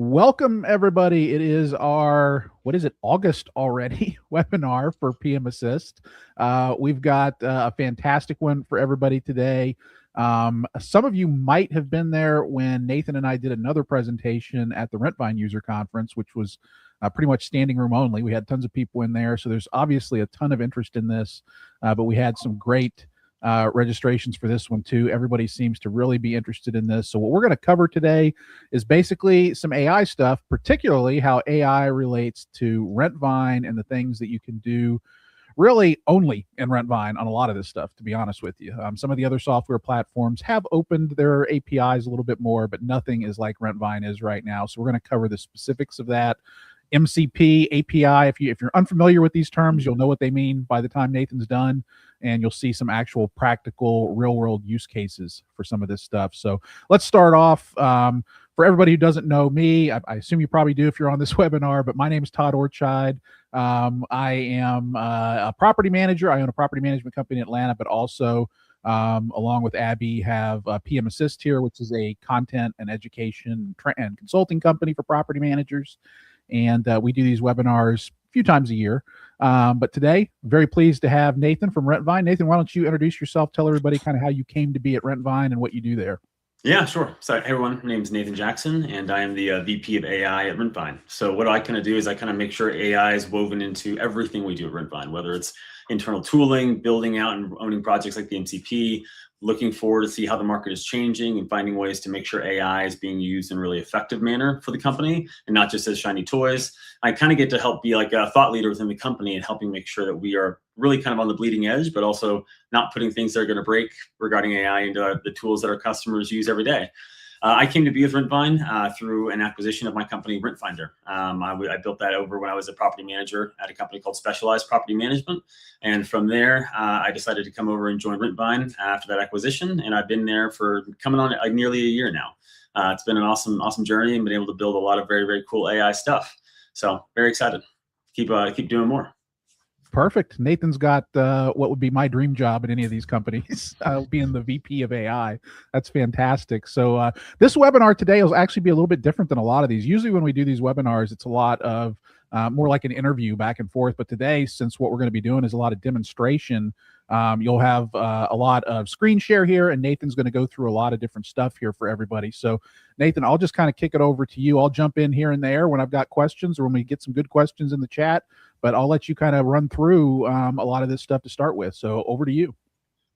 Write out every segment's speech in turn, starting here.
Welcome, everybody. It is our, what is it, August already webinar for PMAssist. We've got a fantastic one for everybody today. Some of you might have been there when Nathan and I did another presentation at the Rentvine user conference, which was pretty much standing room only. We had tons of people in there, so there's obviously a ton of interest in this, but we had some great registrations for this one too. Everybody seems to really be interested in this. So what we're going to cover today is basically some AI stuff, particularly how AI relates to Rentvine and the things that you can do really only in Rentvine on a lot of this stuff, to be honest with you. Some of the other software platforms have opened their APIs a little bit more, but nothing is like Rentvine is right now. So we're going to cover the specifics of that. MCP, API, if you're unfamiliar with these terms, you'll know what they mean by the time Nathan's done, and you'll see some actual practical real-world use cases for some of this stuff. So let's start off. For everybody who doesn't know me, I assume you probably do if you're on this webinar, but my name is Todd Ortscheid. I am a property manager. I own a property management company in Atlanta, but also along with Abby, have PMAssist here, which is a content and education and consulting company for property managers. And we do these webinars a few times a year. But today, very pleased to have Nathan from Rentvine. Nathan, why don't you introduce yourself, tell everybody kind of how you came to be at Rentvine and what you do there. Yeah, sure. So, hey everyone, my name is Nathan Jackson, and I am the VP of AI at Rentvine. So what I kind of do is I kind of make sure AI is woven into everything we do at Rentvine, whether it's internal tooling, building out and owning projects like the MCP, looking forward to see how the market is changing and finding ways to make sure AI is being used in a really effective manner for the company and not just as shiny toys. I kind of get to help be like a thought leader within the company and helping make sure that we are really kind of on the bleeding edge, but also not putting things that are going to break regarding AI into the tools that our customers use every day. I came to be with Rentvine through an acquisition of my company, RentFinder. I built that over when I was a property manager at a company called Specialized Property Management. And from there, I decided to come over and join Rentvine after that acquisition. And I've been there for coming on nearly a year now. It's been an awesome journey and been able to build a lot of very, very cool AI stuff. So very excited. Keep doing more. Perfect. Nathan's got what would be my dream job at any of these companies, being the VP of AI. That's fantastic. So this webinar today will actually be a little bit different than a lot of these. Usually when we do these webinars, it's a lot of more like an interview back and forth. But today, since what we're going to be doing is a lot of demonstration, you'll have a lot of screen share here, and Nathan's going to go through a lot of different stuff here for everybody. So Nathan, I'll just kind of kick it over to you. I'll jump in here and there when I've got questions or when we get some good questions in the chat, but I'll let you kind of run through a lot of this stuff to start with. So over to you.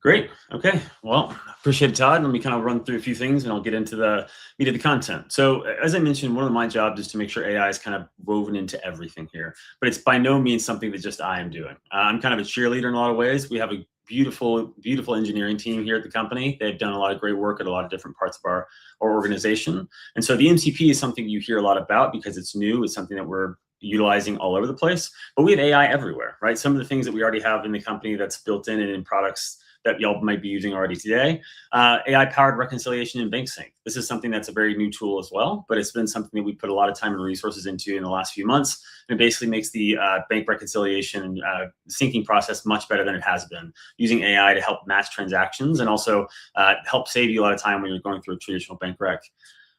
Great. Okay. Well, appreciate it, Todd. Let me kind of run through a few things and I'll get into the meat of the content. So as I mentioned, one of my jobs is to make sure AI is kind of woven into everything here, but it's by no means something that just I am doing. I'm kind of a cheerleader in a lot of ways. We have a beautiful engineering team here at the company. They've done a lot of great work at a lot of different parts of our organization. And so the MCP is something you hear a lot about because it's new. It's something that we're utilizing all over the place, but we have AI everywhere, right? Some of the things that we already have in the company that's built in and in products that y'all might be using already today. AI-powered reconciliation and bank sync. This is something that's a very new tool as well, but it's been something that we put a lot of time and resources into in the last few months. And it basically makes the bank reconciliation syncing process much better than it has been, using AI to help match transactions and also help save you a lot of time when you're going through a traditional bank rec.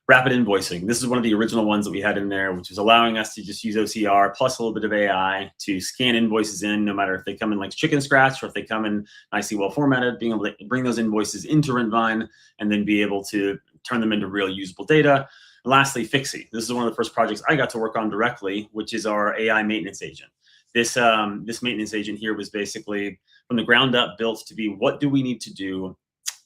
Rapid invoicing. This is one of the original ones that we had in there, which was allowing us to just use OCR plus a little bit of AI to scan invoices in, no matter if they come in like chicken scratch or if they come in nicely well formatted, being able to bring those invoices into Rentvine and then be able to turn them into real usable data. And lastly, Fixie. This is one of the first projects I got to work on directly, which is our AI maintenance agent. This maintenance agent here was basically from the ground up built to be, what do we need to do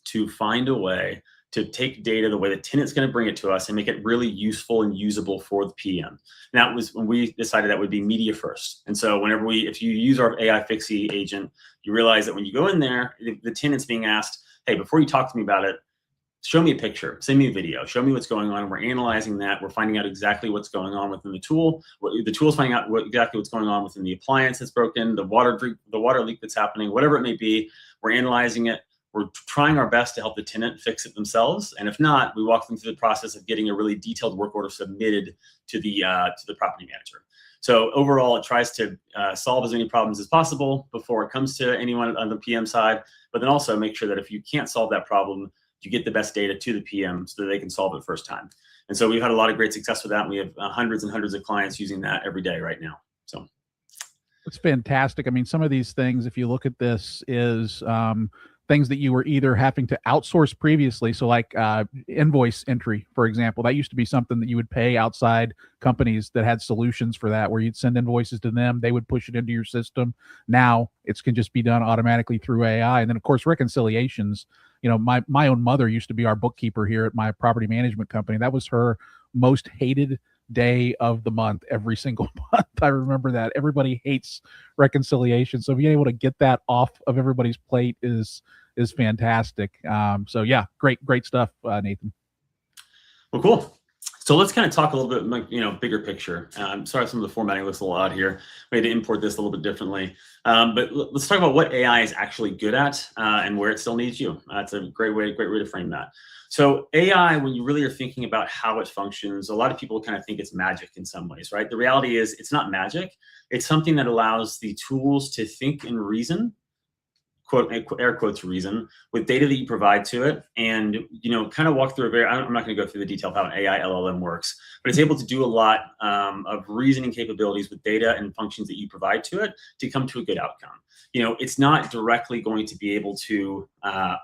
to find a way to take data the way the tenant's going to bring it to us and make it really useful and usable for the PM. And that was when we decided that would be media first. And so if you use our AI Fixie agent, you realize that when you go in there, the tenant's being asked, hey, before you talk to me about it, show me a picture, send me a video, show me what's going on. And we're analyzing that. We're finding out exactly what's going on within the tool. The tool's finding out exactly what's going on within the appliance that's broken, the water leak that's happening, whatever it may be. We're analyzing it. We're trying our best to help the tenant fix it themselves. And if not, we walk them through the process of getting a really detailed work order submitted to the property manager. So overall, it tries to solve as many problems as possible before it comes to anyone on the PM side, but then also make sure that if you can't solve that problem, you get the best data to the PM so that they can solve it first time. And so we've had a lot of great success with that. And we have hundreds and hundreds of clients using that every day right now. So it's fantastic. I mean, some of these things, if you look at this, is things that you were either having to outsource previously. So like invoice entry, for example, that used to be something that you would pay outside companies that had solutions for that, where you'd send invoices to them, they would push it into your system. Now it can just be done automatically through AI. And then of course, reconciliations, you know, my own mother used to be our bookkeeper here at my property management company. That was her most hated day of the month every single month. I remember that. Everybody hates reconciliation, so being able to get that off of everybody's plate is fantastic. So yeah, great stuff, Nathan. Well, cool. So let's kind of talk a little bit, you know, bigger picture. Sorry, some of the formatting looks a little odd here. We had to import this a little bit differently. But let's talk about what AI is actually good at and where it still needs you. That's a great way to frame that. So AI, when you really are thinking about how it functions, a lot of people kind of think it's magic in some ways, right? The reality is it's not magic. It's something that allows the tools to think and reason, quote, air quotes, reason, with data that you provide to it, and, you know, kind of walk through I'm not going to go through the detail of how an AI LLM works, but it's able to do a lot of reasoning capabilities with data and functions that you provide to it to come to a good outcome. You know, it's not directly going to be able to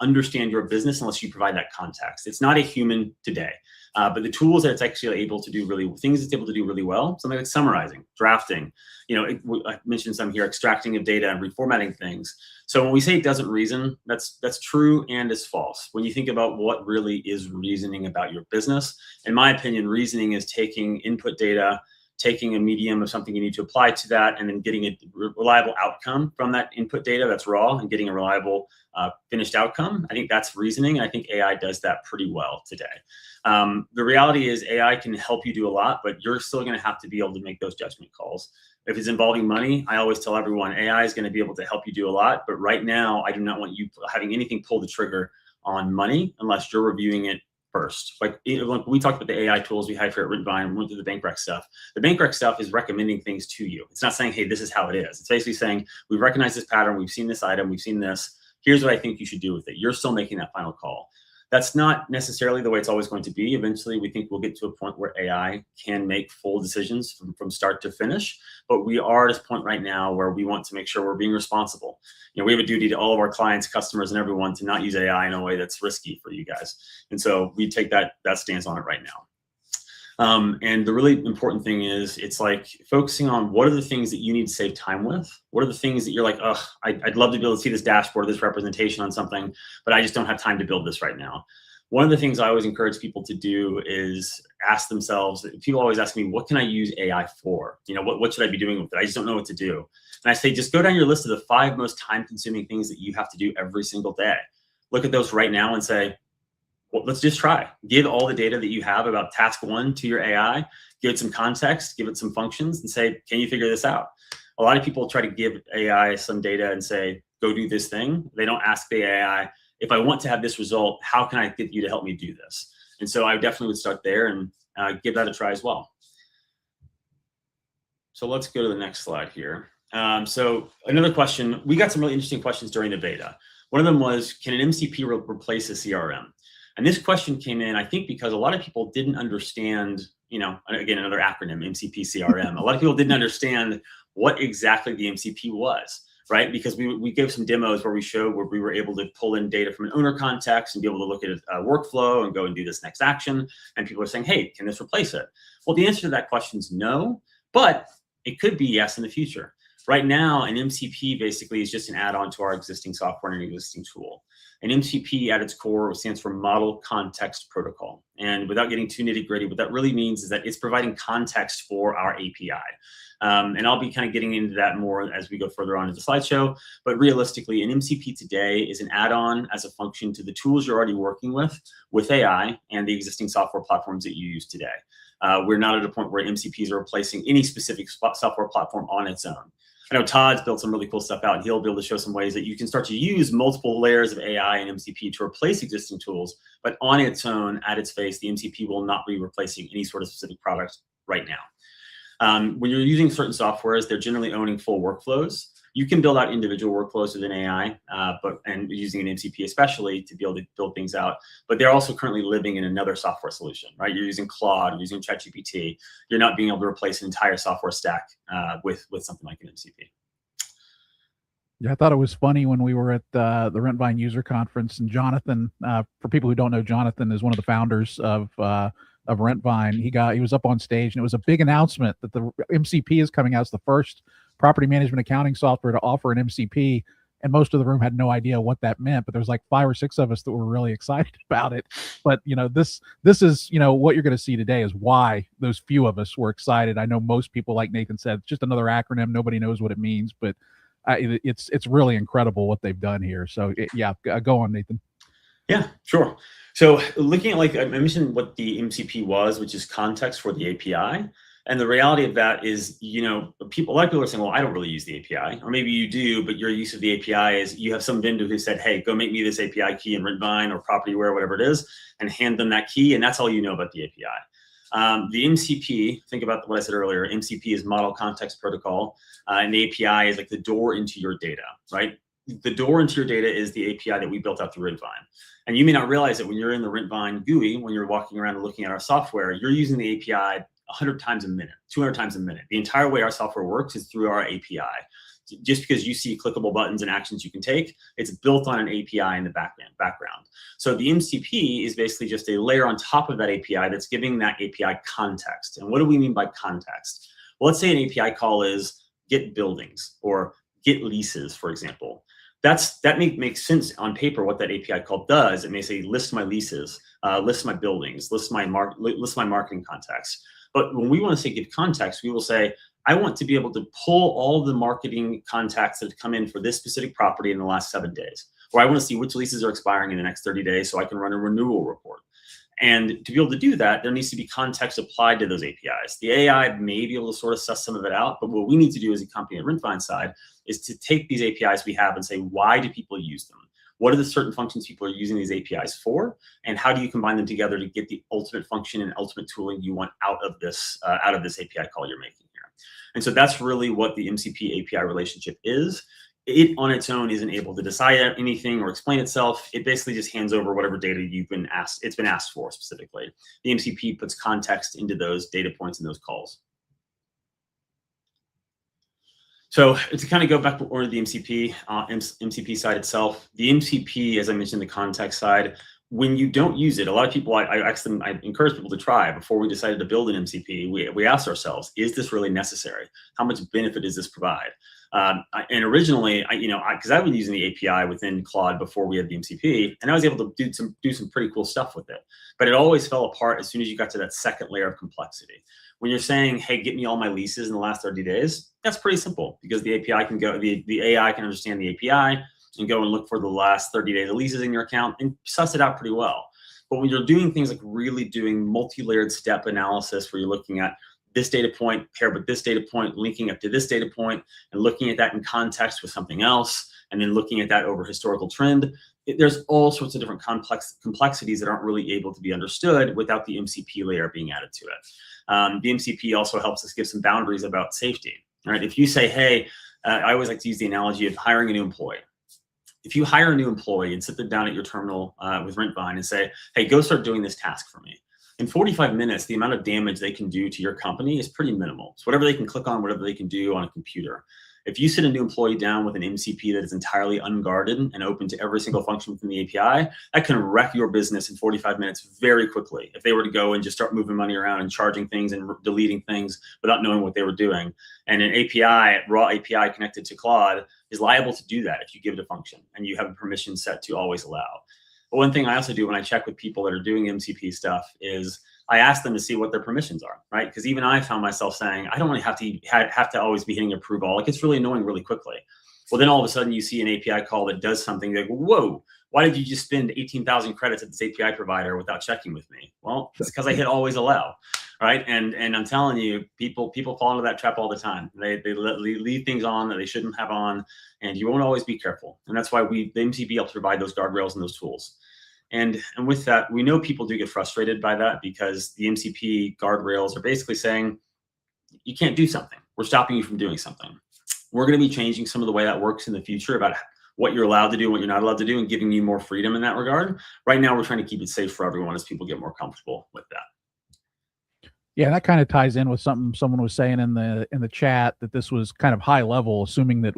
understand your business unless you provide that context. It's not a human today. But the tools that it's actually able to do things it's able to do really well, something like summarizing, drafting, you know, I mentioned some here, extracting of data and reformatting things. So when we say it doesn't reason, that's true and is false. When you think about what really is reasoning about your business, in my opinion, reasoning is taking input data, taking a medium of something you need to apply to that, and then getting a reliable outcome from that input data that's raw and getting a reliable finished outcome. I think that's reasoning. I think AI does that pretty well today. The reality is AI can help you do a lot, but you're still going to have to be able to make those judgment calls. If it's involving money, I always tell everyone AI is going to be able to help you do a lot. But right now, I do not want you having anything pull the trigger on money unless you're reviewing it first. Like we talked about the AI tools we have here at Rentvine, went through the bank rec stuff. The bank rec stuff is recommending things to you. It's not saying, hey, this is how it is. It's basically saying, we recognize this pattern. We've seen this item. We've seen this. Here's what I think you should do with it. You're still making that final call. That's not necessarily the way it's always going to be. Eventually, we think we'll get to a point where AI can make full decisions from start to finish. But we are at this point right now where we want to make sure we're being responsible. You know, we have a duty to all of our clients, customers, and everyone to not use AI in a way that's risky for you guys. And so we take that stance on it right now. And the really important thing is it's like focusing on what are the things that you need to save time with? What are the things that you're like, oh, I'd love to be able to see this dashboard, this representation on something, but I just don't have time to build this right now. One of the things I always encourage people to do is ask themselves, people always ask me, what can I use AI for? You know, what should I be doing with it? I just don't know what to do. And I say, just go down your list of the 5 most time-consuming things that you have to do every single day. Look at those right now and say, well, let's just try. Give all the data that you have about task 1 to your AI, give it some context, give it some functions, and say, can you figure this out? A lot of people try to give AI some data and say, go do this thing. They don't ask the AI, if I want to have this result, how can I get you to help me do this? And so I definitely would start there and give that a try as well. So let's go to the next slide here. So another question, we got some really interesting questions during the beta. One of them was, can an MCP replace a CRM? And this question came in, I think, because a lot of people didn't understand, you know, again, another acronym, MCP CRM. A lot of people didn't understand what exactly the MCP was, right? Because we gave some demos where we showed where we were able to pull in data from an owner context and be able to look at a workflow and go and do this next action. And people are saying, hey, can this replace it? Well, the answer to that question is no, but it could be yes in the future. Right now, an MCP basically is just an add-on to our existing software and existing tool. An MCP at its core stands for Model Context Protocol. And without getting too nitty-gritty, what that really means is that it's providing context for our API. And I'll be kind of getting into that more as we go further on in the slideshow. But realistically, an MCP today is an add-on as a function to the tools you're already working with AI and the existing software platforms that you use today. We're not at a point where MCPs are replacing any specific software platform on its own. I know Todd's built some really cool stuff out, and he'll be able to show some ways that you can start to use multiple layers of AI and MCP to replace existing tools, but on its own, at its face, the MCP will not be replacing any sort of specific product right now. When you're using certain softwares, they're generally owning full workflows. You can build out individual workflows with an AI, and using an MCP especially to be able to build things out. But they're also currently living in another software solution, right? You're using Claude, you're using ChatGPT. You're not being able to replace an entire software stack with something like an MCP. Yeah, I thought it was funny when we were at the Rentvine user conference, and Jonathan, for people who don't know, Jonathan is one of the founders of Rentvine. He was up on stage, and it was a big announcement that the MCP is coming out. It's the first property management accounting software to offer an MCP, and most of the room had no idea what that meant. But there was like 5 or 6 of us that were really excited about it. But this is what you're going to see today is why those few of us were excited. I know most people, like Nathan said, it's just another acronym. Nobody knows what it means, but it's really incredible what they've done here. So yeah, go on, Nathan. Yeah, sure. So looking at, like I mentioned, what the MCP was, which is context for the API. And the reality of that is, a lot of people are saying, well, I don't really use the API. Or maybe you do, but your use of the API is you have some vendor who said, hey, go make me this API key in Rentvine or Propertyware, whatever it is, and hand them that key. And that's all you know about the API. The MCP, think about what I said earlier, MCP is Model Context Protocol, and the API is like the door into your data, right? The door into your data is the API that we built out through Rentvine. And you may not realize that when you're in the Rentvine GUI, when you're walking around and looking at our software, you're using the API 100 times a minute, 200 times a minute. The entire way our software works is through our API. Just because you see clickable buttons and actions you can take, it's built on an API in the background. So the MCP is basically just a layer on top of that API that's giving that API context. And what do we mean by context? Well, let's say an API call is get buildings or get leases, for example. That makes sense on paper what that API call does. It may say list my leases, list my buildings, list my marketing contacts. But when we want to say give context, we will say, I want to be able to pull all the marketing contacts that have come in for this specific property in the last 7 days. Or I want to see which leases are expiring in the next 30 days so I can run a renewal report. And to be able to do that, there needs to be context applied to those APIs. The AI may be able to sort of suss some of it out, but what we need to do as a company at Rentvine side is to take these APIs we have and say, why do people use them? What are the certain functions people are using these APIs for? And how do you combine them together to get the ultimate function and ultimate tooling you want out of this API call you're making here? And so that's really what the MCP API relationship is. It on its own isn't able to decide anything or explain itself. It basically just hands over whatever data it's been asked for specifically. The MCP puts context into those data points and those calls. So to kind of go back to the MCP side itself, the MCP, as I mentioned, the context side, when you don't use it, a lot of people, I encourage people to try before we decided to build an MCP. We asked ourselves, is this really necessary? How much benefit does this provide? And originally, because I've been using the API within Claude before we had the MCP, and I was able to do some pretty cool stuff with it. But it always fell apart as soon as you got to that second layer of complexity. When you're saying, hey, get me all my leases in the last 30 days, that's pretty simple because the API can go, the AI can understand the API and go and look for the last 30 days of leases in your account and suss it out pretty well. But when you're doing things like really doing multi-layered step analysis where you're looking at this data point paired with this data point, linking up to this data point, and looking at that in context with something else, and then looking at that over historical trend, there's all sorts of different complexities that aren't really able to be understood without the MCP layer being added to it. The MCP also helps us give some boundaries about safety. Right? If you say, hey, I always like to use the analogy of hiring a new employee. If you hire a new employee and sit them down at your terminal with Rentvine and say, hey, go start doing this task for me. In 45 minutes, the amount of damage they can do to your company is pretty minimal. So whatever they can click on, whatever they can do on a computer. If you sit a new employee down with an MCP that is entirely unguarded and open to every single function within the API, that can wreck your business in 45 minutes very quickly. If they were to go and just start moving money around and charging things and deleting things without knowing what they were doing. And an API, raw API connected to Claude is liable to do that if you give it a function and you have a permission set to always allow. But one thing I also do when I check with people that are doing MCP stuff is I ask them to see what their permissions are, right? Because even I found myself saying, I don't really have to always be hitting approve all. Like it's really annoying really quickly. Well, then all of a sudden you see an API call that does something like, whoa, why did you just spend 18,000 credits at this API provider without checking with me? Well, it's because I hit always allow, right? And I'm telling you, people fall into that trap all the time. They leave things on that they shouldn't have on, and you won't always be careful. And that's why the MCP helps provide those guardrails and those tools. And with that, we know people do get frustrated by that because the MCP guardrails are basically saying, you can't do something. We're stopping you from doing something. We're going to be changing some of the way that works in the future about what you're allowed to do, what you're not allowed to do, and giving you more freedom in that regard. Right now, we're trying to keep it safe for everyone as people get more comfortable with that. Yeah, that kind of ties in with something someone was saying in the chat, that this was kind of high level, assuming that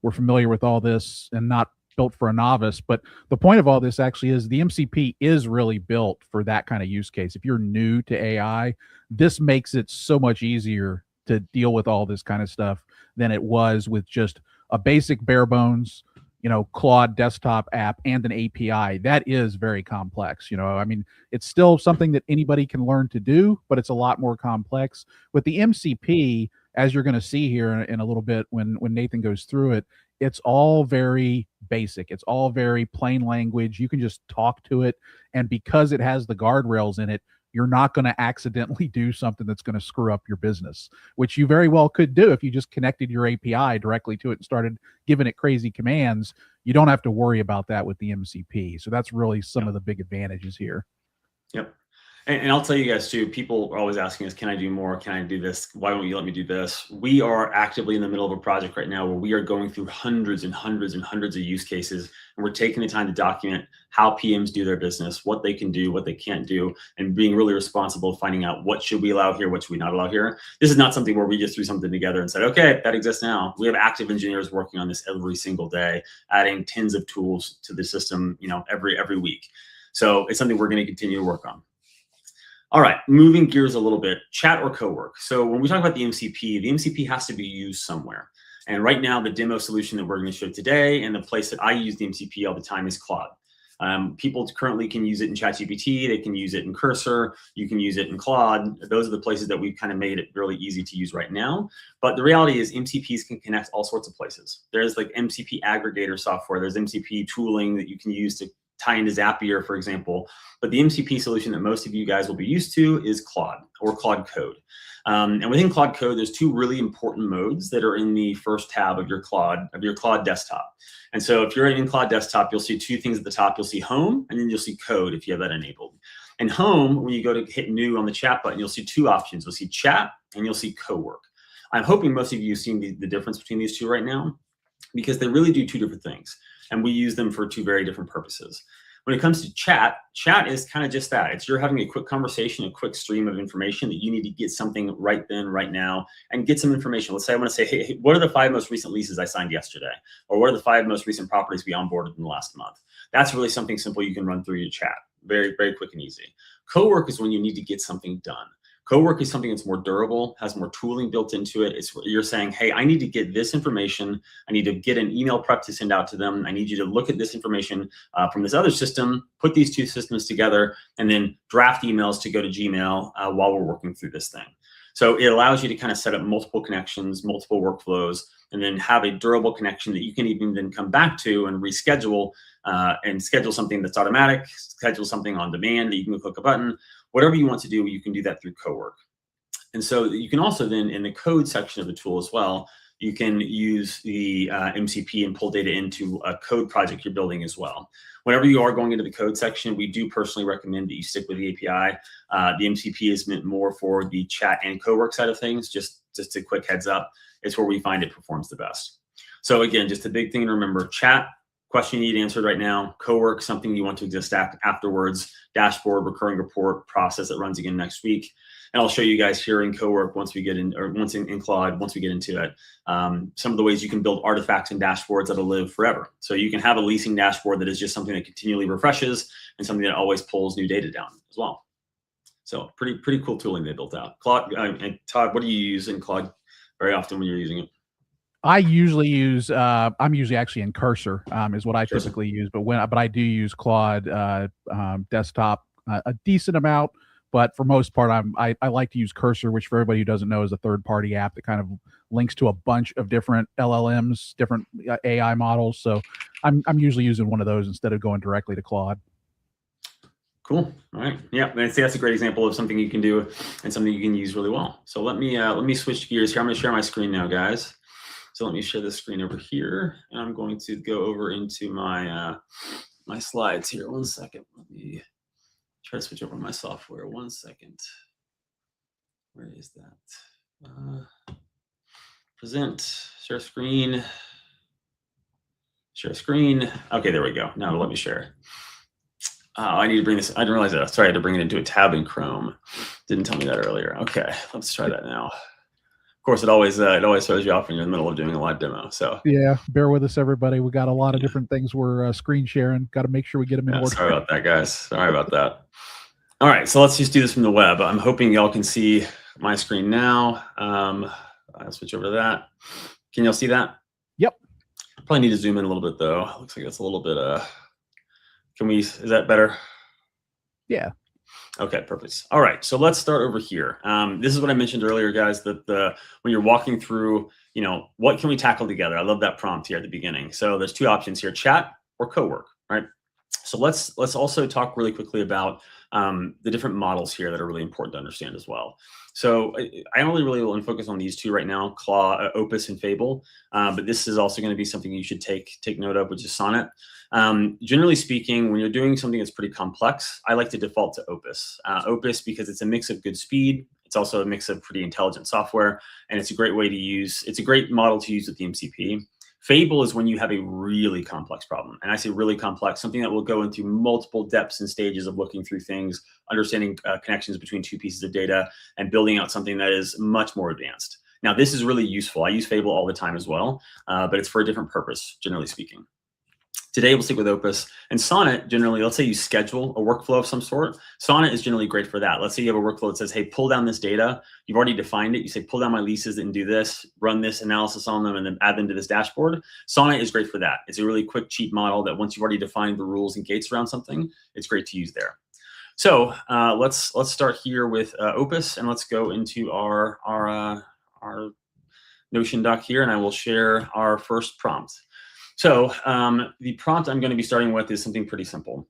we're familiar with all this and not built for a novice. But the point of all this actually is the MCP is really built for that kind of use case. If you're new to AI, this makes it so much easier to deal with all this kind of stuff than it was with just a basic bare bones Claude desktop app and an API. That is very complex. I mean, it's still something that anybody can learn to do, but it's a lot more complex. With the MCP, as you're going to see here in a little bit when Nathan goes through it, it's all very basic. It's all very plain language. You can just talk to it. And because it has the guardrails in it, you're not going to accidentally do something that's going to screw up your business, which you very well could do if you just connected your API directly to it and started giving it crazy commands. You don't have to worry about that with the MCP. So that's really some of the big advantages here. Yep. And I'll tell you guys too, people are always asking us, can I do more? Can I do this? Why won't you let me do this? We are actively in the middle of a project right now where we are going through hundreds and hundreds and hundreds of use cases. And we're taking the time to document how PMs do their business, what they can do, what they can't do, and being really responsible, finding out what should we allow here, what should we not allow here. This is not something where we just threw something together and said, okay, that exists now. We have active engineers working on this every single day, adding tens of tools to the system, every week. So it's something we're going to continue to work on. All right, moving gears a little bit, chat or co-work. So when we talk about the MCP has to be used somewhere. And right now, the demo solution that we're going to show today and the place that I use the MCP all the time is Claude. People currently can use it in ChatGPT. They can use it in Cursor. You can use it in Claude. Those are the places that we've kind of made it really easy to use right now. But the reality is MCPs can connect all sorts of places. There's like MCP aggregator software. There's MCP tooling that you can use to tie into Zapier, for example. But the MCP solution that most of you guys will be used to is Claude or Claude Code. And within Claude Code, there's two really important modes that are in the first tab of your Claude desktop. And so if you're in Claude desktop, you'll see two things at the top. You'll see home, and then you'll see code if you have that enabled. And home, when you go to hit new on the chat button, you'll see two options. You'll see chat and you'll see co-work. I'm hoping most of you have seen the difference between these two right now, because they really do two different things. And we use them for two very different purposes. When it comes to chat is kind of just that. It's you're having a quick conversation, a quick stream of information that you need to get something right then, right now, and get some information. Let's say I want to say, hey, what are the 5 most recent leases I signed yesterday? Or what are the 5 most recent properties we onboarded in the last month? That's really something simple you can run through your chat. Very, very quick and easy. Co-work is when you need to get something done. Co-work is something that's more durable, has more tooling built into it. It's you're saying, hey, I need to get this information. I need to get an email prep to send out to them. I need you to look at this information from this other system, put these two systems together, and then draft emails to go to Gmail while we're working through this thing. So it allows you to kind of set up multiple connections, multiple workflows, and then have a durable connection that you can even then come back to and reschedule and schedule something that's automatic, schedule something on demand that you can click a button. Whatever you want to do, you can do that through co-work. And so you can also then, in the code section of the tool as well, you can use the MCP and pull data into a code project you're building as well. Whenever you are going into the code section, we do personally recommend that you stick with the API. The MCP is meant more for the chat and co-work side of things. Just a quick heads up, it's where we find it performs the best. So again, just a big thing to remember: chat, question you need answered right now; co-work, something you want to exist afterwards; dashboard, recurring report, process that runs again next week. And I'll show you guys here in co-work once we get in, or once in Claude, once we get into it, some of the ways you can build artifacts and dashboards that'll live forever. So you can have a leasing dashboard that is just something that continually refreshes and something that always pulls new data down as well. So pretty cool tooling they built out. Claude, and Todd, what do you use in Claude very often when you're using it? I usually use, I'm usually actually in Cursor, is what I typically use, but I do use Claude desktop a decent amount. But for most part, I like to use Cursor, which for everybody who doesn't know is a third-party app that kind of links to a bunch of different LLMs, different AI models. So I'm usually using one of those instead of going directly to Claude. Cool. All right. Yeah, and that's a great example of something you can do and something you can use really well. So let me switch gears here. I'm going to share my screen now, guys. So let me share this screen over here, and I'm going to go over into my my slides here. 1 second. Let me try to switch over my software. 1 second. Where is that? present, share screen. Share screen. Okay, there we go. Now let me share. I need to bring this. I didn't realize that. Sorry, I had to bring it into a tab in Chrome. Didn't tell me that earlier. Okay, let's try that now. Of course, it always throws you off when you're in the middle of doing a live demo. So yeah, bear with us, everybody. We got a lot of different things we're screen sharing. Got to make sure we get them in order. Sorry about that, guys. Sorry about that. All right, so let's just do this from the web. I'm hoping y'all can see my screen now. I'll switch over to that. Can y'all see that? Yep. Probably need to zoom in a little bit though. Looks like it's a little bit. Is that better? Yeah. Okay, perfect. All right, so let's start over here. This is what I mentioned earlier, guys, that when you're walking through, what can we tackle together? I love that prompt here at the beginning. So there's two options here, chat or co-work, right? So let's also talk really quickly about the different models here that are really important to understand as well. So I only really want to focus on these two right now, Opus and Fable, but this is also going to be something you should take note of, which is Sonnet. Generally speaking, when you're doing something that's pretty complex, I like to default to Opus. Opus because it's a mix of good speed. It's also a mix of pretty intelligent software, and it's a great way to use. It's a great model to use with the MCP. Fable is when you have a really complex problem. And I say really complex, something that will go into multiple depths and stages of looking through things, understanding connections between two pieces of data, and building out something that is much more advanced. Now, this is really useful. I use Fable all the time as well, but it's for a different purpose, generally speaking. Today, we'll stick with Opus. And Sonnet, generally, let's say you schedule a workflow of some sort. Sonnet is generally great for that. Let's say you have a workflow that says, hey, pull down this data. You've already defined it. You say, pull down my leases and do this, run this analysis on them, and then add them to this dashboard. Sonnet is great for that. It's a really quick, cheap model that once you've already defined the rules and gates around something, it's great to use there. So let's start here with Opus, and let's go into our Notion doc here, and I will share our first prompt. So the prompt I'm going to be starting with is something pretty simple.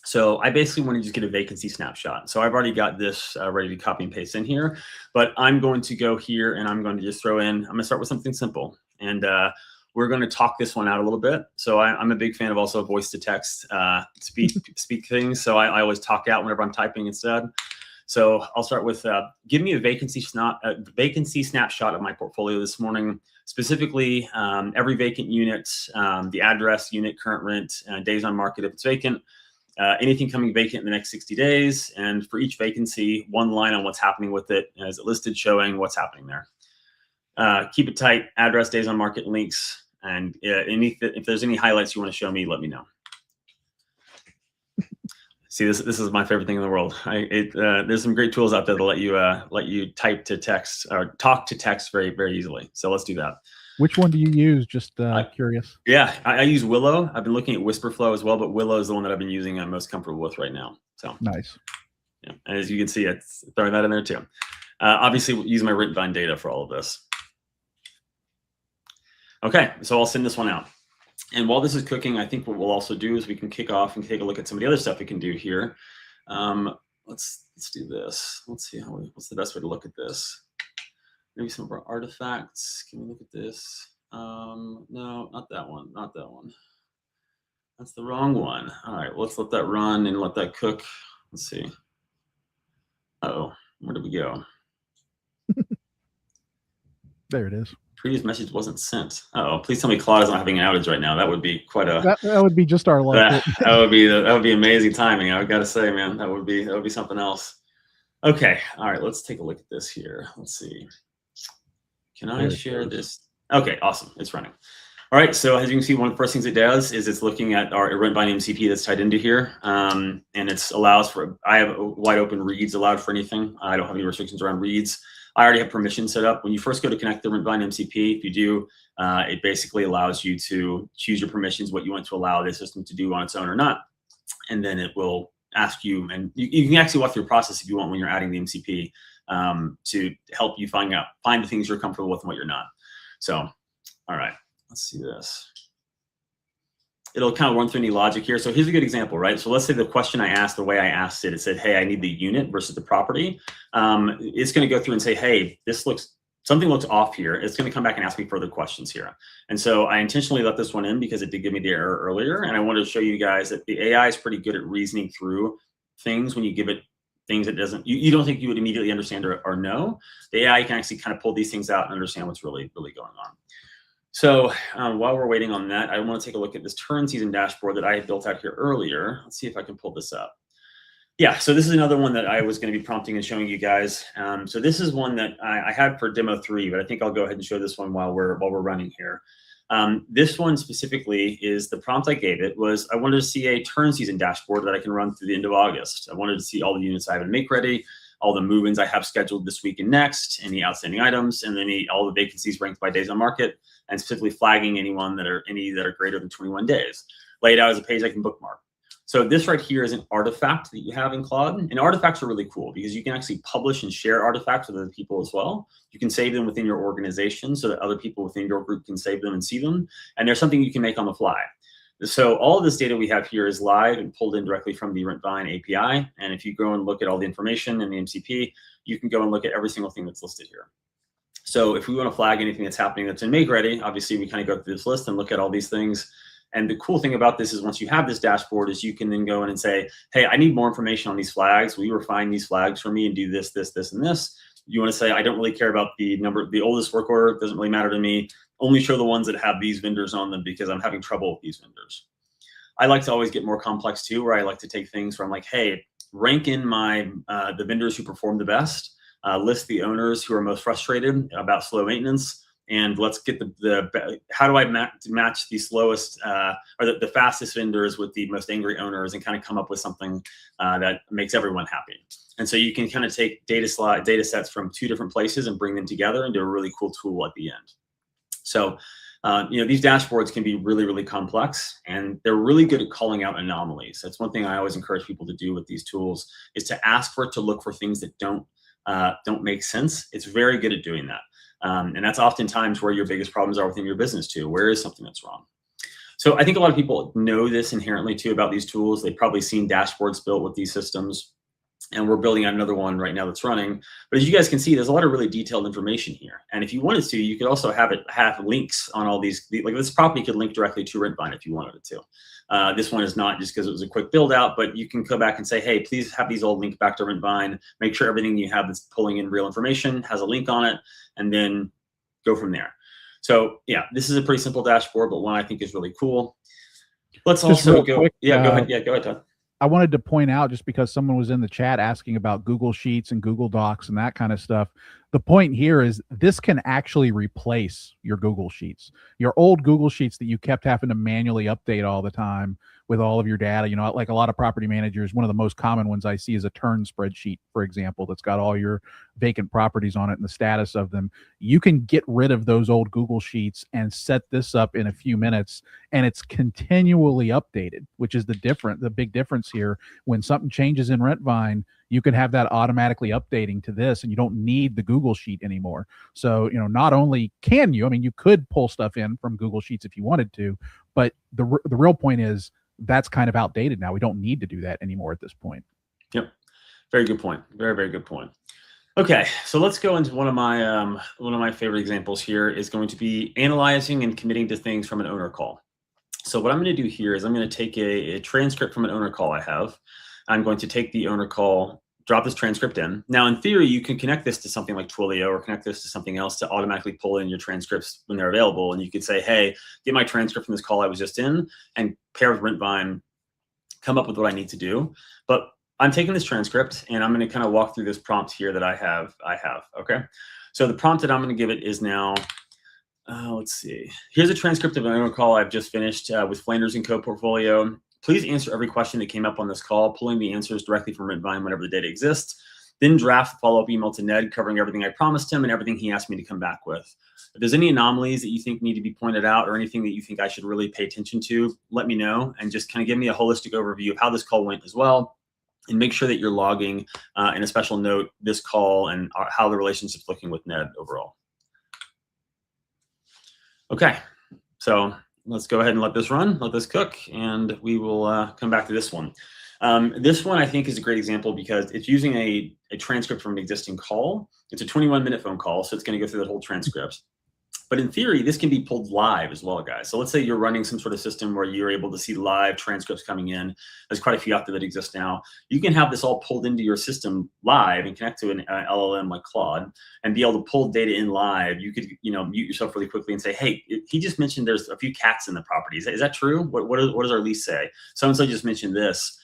So I basically want to just get a vacancy snapshot. So I've already got this ready to copy and paste in here, but I'm going to go here and I'm going to just throw in, I'm going to start with something simple. And we're going to talk this one out a little bit. So I'm a big fan of also voice to text speak things. So I always talk out whenever I'm typing instead. So I'll start with, give me a vacancy snapshot of my portfolio this morning. Specifically, every vacant unit, the address, unit, current rent, days on market if it's vacant, anything coming vacant in the next 60 days, and for each vacancy, one line on what's happening with it as it listed showing what's happening there. Keep it tight, address, days on market, links, and if there's any highlights you want to show me, let me know. See, this is my favorite thing in the world. There's some great tools out there that let you type to text or talk to text very, very easily. So let's do that. Which one do you use? Just curious. Yeah, I use Willow. I've been looking at Whisperflow as well, but Willow is the one that I've been using I'm most comfortable with right now. So nice. Yeah, and as you can see, it's throwing that in there too. Obviously, use my Rentvine data for all of this. Okay, so I'll send this one out. And while this is cooking, I think what we'll also do is we can kick off and take a look at some of the other stuff we can do here. Let's do this. Let's see what's the best way to look at this. Maybe some of our artifacts. Can we look at this? No, not that one. Not that one. That's the wrong one. All right, let's let that run and let that cook. Let's see. Uh-oh, where did we go? There it is. Previous message wasn't sent. Uh-oh, please tell me Claude is not having an outage right now. That would be quite a. That would be just our luck. That would be amazing timing. I got to say, man, that would be something else. Okay, all right, let's take a look at this here. Let's see. Can I share this? Okay, awesome. It's running. All right, so as you can see, one of the first things it does is it's looking at our Rentvine MCP that's tied into here, and it allows for. I have wide open reads allowed for anything. I don't have any restrictions around reads. I already have permissions set up. When you first go to connect the Rentvine MCP, if you do, it basically allows you to choose your permissions, what you want to allow the system to do on its own or not. And then it will ask you, and you can actually walk through the process if you want when you're adding the MCP to help you find the things you're comfortable with and what you're not. So, all right, let's see this. It'll kind of run through any logic here. So here's a good example, right? So let's say the question I asked, the way I asked it, it said, hey, I need the unit versus the property. It's going to go through and say, hey, something looks off here. It's going to come back and ask me further questions here. And so I intentionally let this one in because it did give me the error earlier. And I wanted to show you guys that the AI is pretty good at reasoning through things when you give it things that you don't think you would immediately understand or know, the AI can actually kind of pull these things out and understand what's really going on. So while we're waiting on that, I want to take a look at this turn season dashboard that I had built out here earlier. Let's see if I can pull this up. Yeah, so this is another one that I was going to be prompting and showing you guys. So this is one that I had for demo 3, but I think I'll go ahead and show this one while we're running here. This one specifically is the prompt I gave it was I wanted to see a turn season dashboard that I can run through the end of August. I wanted to see all the units I have to make ready, all the move-ins I have scheduled this week and next, any outstanding items, and then all the vacancies ranked by days on market, and specifically flagging any that are greater than 21 days. Laid out as a page I can bookmark. So this right here is an artifact that you have in Claude. And artifacts are really cool because you can actually publish and share artifacts with other people as well. You can save them within your organization so that other people within your group can save them and see them. And there's something you can make on the fly. So all of this data we have here is live and pulled in directly from the Rentvine API. And if you go and look at all the information in the MCP, you can go and look at every single thing that's listed here. So if we want to flag anything that's happening that's in make ready, obviously we kind of go through this list and look at all these things. And the cool thing about this is once you have this dashboard is you can then go in and say, hey, I need more information on these flags. Will you refine these flags for me and do this, this, this, and this? You want to say, I don't really care about the oldest work order. It doesn't really matter to me. Only show the ones that have these vendors on them because I'm having trouble with these vendors. I like to always get more complex too, where I like to take things where I'm like, hey, rank in the vendors who perform the best, list the owners who are most frustrated about slow maintenance, and let's get how do I match the slowest or the fastest vendors with the most angry owners and kind of come up with something that makes everyone happy. And so you can kind of take data sets from 2 different places and bring them together into a really cool tool at the end. So these dashboards can be really, really complex, and they're really good at calling out anomalies. That's one thing I always encourage people to do with these tools is to ask for it to look for things that don't make sense. It's very good at doing that. And that's oftentimes where your biggest problems are within your business too. Where is something that's wrong? So I think a lot of people know this inherently too about these tools. They've probably seen dashboards built with these systems, and we're building out another one right now that's running. But as you guys can see, there's a lot of really detailed information here. And if you wanted to, you could also have links on all these. Like this property could link directly to Rentvine if you wanted it to. This one is not just because it was a quick build out, but you can go back and say, hey, please have these all linked back to Rentvine. Make sure everything you have that's pulling in real information has a link on it, and then go from there. So yeah, this is a pretty simple dashboard, but one I think is really cool. Let's just also go. Quick, go ahead. Yeah, go ahead, Todd. I wanted to point out, just because someone was in the chat asking about Google Sheets and Google Docs and that kind of stuff, the point here is this can actually replace your Google Sheets. Your old Google Sheets that you kept having to manually update all the time with all of your data. Like a lot of property managers, one of the most common ones I see is a turn spreadsheet, for example, that's got all your vacant properties on it and the status of them. You can get rid of those old Google Sheets and set this up in a few minutes, and it's continually updated, which is the big difference here. When something changes in Rentvine, you can have that automatically updating to this, and you don't need the Google Sheet anymore. So, not only can you, you could pull stuff in from Google Sheets if you wanted to, but the real point is that's kind of outdated now. We don't need to do that anymore at this point. Yep. Very good point. Very, very good point. Okay, so let's go into one of my favorite examples here is going to be analyzing and committing to things from an owner call. So what I'm going to do here is I'm going to take a transcript from an owner call I have. I'm going to take the owner call, drop this transcript in. Now, in theory, you can connect this to something like Twilio or connect this to something else to automatically pull in your transcripts when they're available. And you could say, hey, get my transcript from this call I was just in and pair with Rentvine, come up with what I need to do. But I'm taking this transcript and I'm going to kind of walk through this prompt here that I have. Okay. So the prompt that I'm going to give it is now, let's see. Here's a transcript of an owner call I've just finished with Flanders & Co. portfolio. Please answer every question that came up on this call, pulling the answers directly from Rentvine whenever the data exists. Then draft a follow-up email to Ned covering everything I promised him and everything he asked me to come back with. If there's any anomalies that you think need to be pointed out or anything that you think I should really pay attention to, let me know and just kind of give me a holistic overview of how this call went as well. And make sure that you're logging in a special note this call and how the relationship's looking with Ned overall. Okay, so let's go ahead and let this run, let this cook, and we will come back to this one. This one I think is a great example because it's using a transcript from an existing call. It's a 21-minute phone call, so it's going to go through the whole transcript. But in theory, this can be pulled live as well, guys. So let's say you're running some sort of system where you're able to see live transcripts coming in. There's quite a few out there that exist now. You can have this all pulled into your system live and connect to an LLM like Claude and be able to pull data in live. You could, mute yourself really quickly and say, hey, he just mentioned there's a few cats in the property. Is that true? What does our lease say? So-and-so just mentioned this.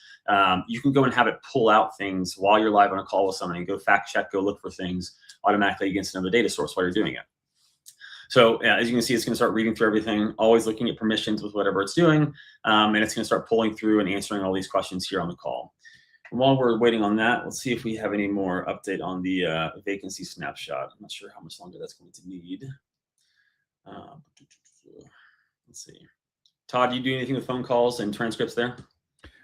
You can go and have it pull out things while you're live on a call with somebody and go fact check, go look for things automatically against another data source while you're doing it. So as you can see, it's going to start reading through everything, always looking at permissions with whatever it's doing. And it's going to start pulling through and answering all these questions here on the call. And while we're waiting on that, let's see if we have any more update on the vacancy snapshot. I'm not sure how much longer that's going to need. Let's see. Todd, you do anything with phone calls and transcripts there?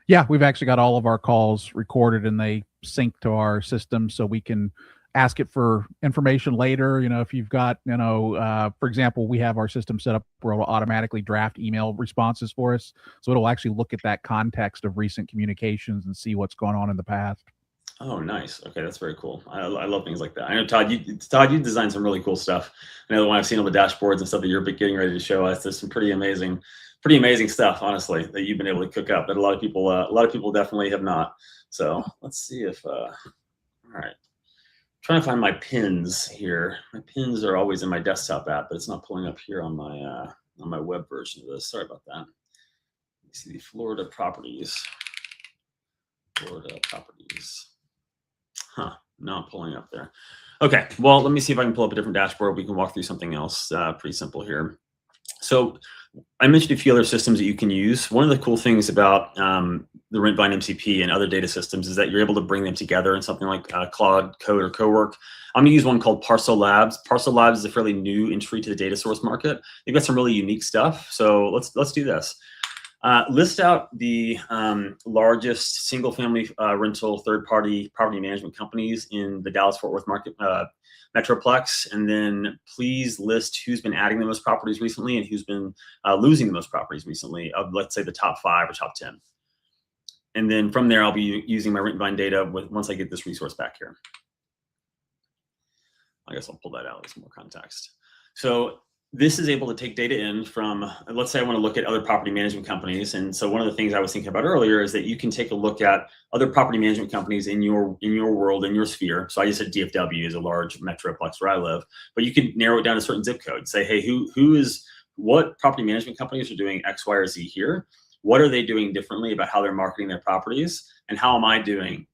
Yeah, we've actually got all of our calls recorded and they sync to our system so we can ask it for information later. If you've got, for example, we have our system set up where it'll automatically draft email responses for us. So it'll actually look at that context of recent communications and see what's going on in the past. Oh, nice. Okay, that's very cool. I love things like that. I know, Todd, you designed some really cool stuff. I know the one I've seen on the dashboards and stuff that you're getting ready to show us. There's some pretty amazing stuff, honestly, that you've been able to cook up that a lot of people definitely have not. So let's see if, all right. Trying to find my pins here. My pins are always in my desktop app, but it's not pulling up here on my web version of this. Sorry about that. Let me see the Florida properties. Huh, not pulling up there. Okay, well, let me see if I can pull up a different dashboard. We can walk through something else. Pretty simple here. So I mentioned a few other systems that you can use. One of the cool things about the Rentvine MCP and other data systems is that you're able to bring them together in something like Claude Code or CoWork. I'm gonna use one called Parcel Labs. Parcel Labs is a fairly new entry to the data source market. They've got some really unique stuff. So let's do this. List out the largest single-family rental third-party property management companies in the Dallas-Fort Worth market Metroplex, and then please list who's been adding the most properties recently and who's been losing the most properties recently of, let's say, the top 5 or top 10. And then from there, I'll be using my Rentvine data once I get this resource back here. I guess I'll pull that out with some more context. So this is able to take data in from, let's say I want to look at other property management companies. And so one of the things I was thinking about earlier is that you can take a look at other property management companies in your world, in your sphere. So I just said DFW is a large metroplex where I live, but you can narrow it down to a certain zip code. Say, hey, what property management companies are doing X, Y, or Z here? What are they doing differently about how they're marketing their properties? And how am I doing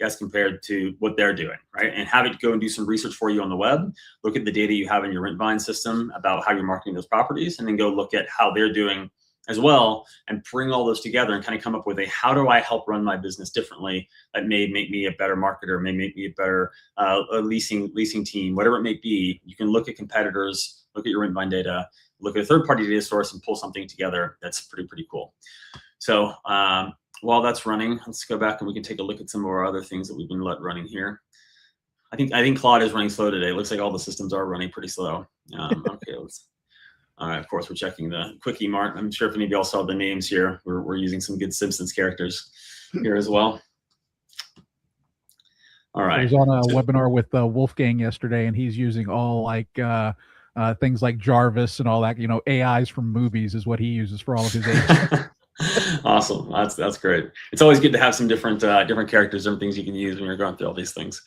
as compared to what they're doing, right? And have it go and do some research for you on the web, look at the data you have in your Rentvine system about how you're marketing those properties, and then go look at how they're doing as well, and bring all those together and kind of come up with how do I help run my business differently that may make me a better marketer, may make me a better leasing team, whatever it may be. You can look at competitors, look at your Rentvine data, look at a third-party data source and pull something together. That's pretty cool. So while that's running, let's go back and we can take a look at some of our other things that we've been running here. I think Claude is running slow today. It looks like all the systems are running pretty slow. Okay, all right, of course, we're checking the quickie mark. I'm sure if any of y'all saw the names here, we're using some good Simpsons characters here as well. All right. I was on a webinar with Wolfgang yesterday, and he's using all things like Jarvis and all that. AIs from movies is what he uses for all of his agents. Awesome. That's great. It's always good to have some different characters and things you can use when you're going through all these things.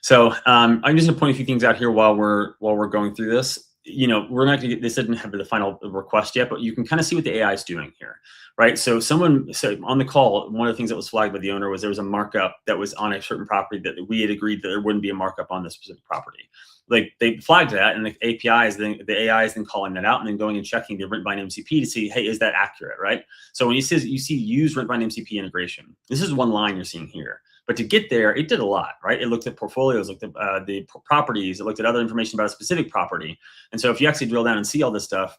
So I'm just gonna point a few things out here while we're going through this. We're not gonna get this, didn't have the final request yet, but you can kind of see what the AI is doing here, right? So someone said on the call, one of the things that was flagged by the owner was there was a markup that was on a certain property that we had agreed that there wouldn't be a markup on this specific property. Like they flagged that, and the AI is then calling that out and then going and checking the Rentvine MCP to see, hey, is that accurate, right? So when you see use Rentvine MCP integration, this is one line you're seeing here. But to get there, it did a lot, right? It looked at portfolios, looked at the properties, it looked at other information about a specific property. And so if you actually drill down and see all this stuff,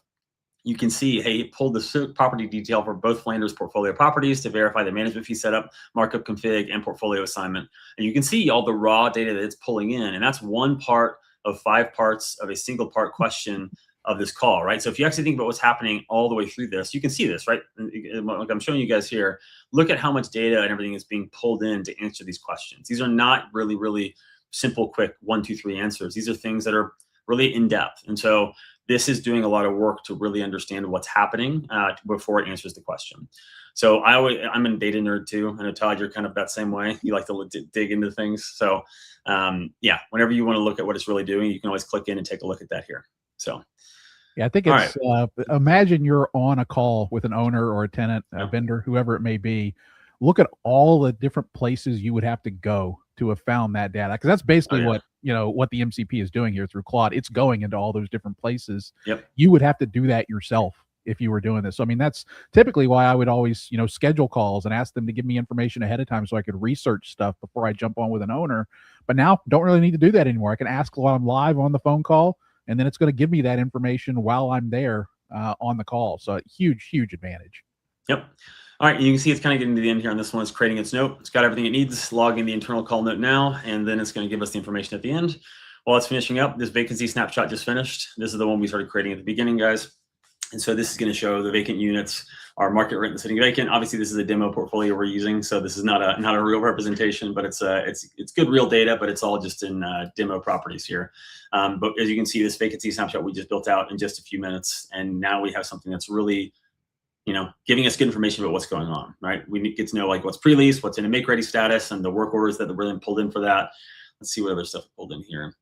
you can see, hey, it pulled the property detail for both Flanders portfolio properties to verify the management fee setup, markup config, and portfolio assignment. And you can see all the raw data that it's pulling in. And that's one part of 5 parts of a single part question of this call, right? So if you actually think about what's happening all the way through this, you can see this, right? Like I'm showing you guys here, look at how much data and everything is being pulled in to answer these questions. These are not really simple, quick 1, 2, 3 answers. These are things that are really in depth. And so this is doing a lot of work to really understand what's happening before it answers the question. So I'm a data nerd too. I know, Todd, you're kind of that same way. You like to dig into things. So yeah, whenever you want to look at what it's really doing, you can always click in and take a look at that here. So yeah, I think it's imagine you're on a call with an owner or a tenant, a vendor, whoever it may be. Look at all the different places you would have to go to have found that data, because that's basically what the MCP is doing here through Claude. It's going into all those different places. Yep. You would have to do that yourself if you were doing this. So I mean, that's typically why I would always schedule calls and ask them to give me information ahead of time so I could research stuff before I jump on with an owner. But now don't really need to do that anymore. I can ask while I'm live on the phone call, and then it's going to give me that information while I'm there on the call. So huge advantage. Yep. All right, you can see it's kind of getting to the end here on this one. It's creating its note. It's got everything it needs, logging the internal call note now, and then it's going to give us the information at the end. While it's finishing up, this vacancy snapshot just finished. This is the one we started creating at the beginning, guys. And so this is going to show the vacant units, our market rent that's sitting vacant. Obviously, this is a demo portfolio we're using, so this is not a real representation, but it's good real data, but it's all just in demo properties here. But as you can see, this vacancy snapshot we just built out in just a few minutes, and now we have something that's really giving us good information about what's going on, right? We get to know like what's pre-lease, what's in a make-ready status, and the work orders that were then pulled in for that. Let's see what other stuff pulled in here.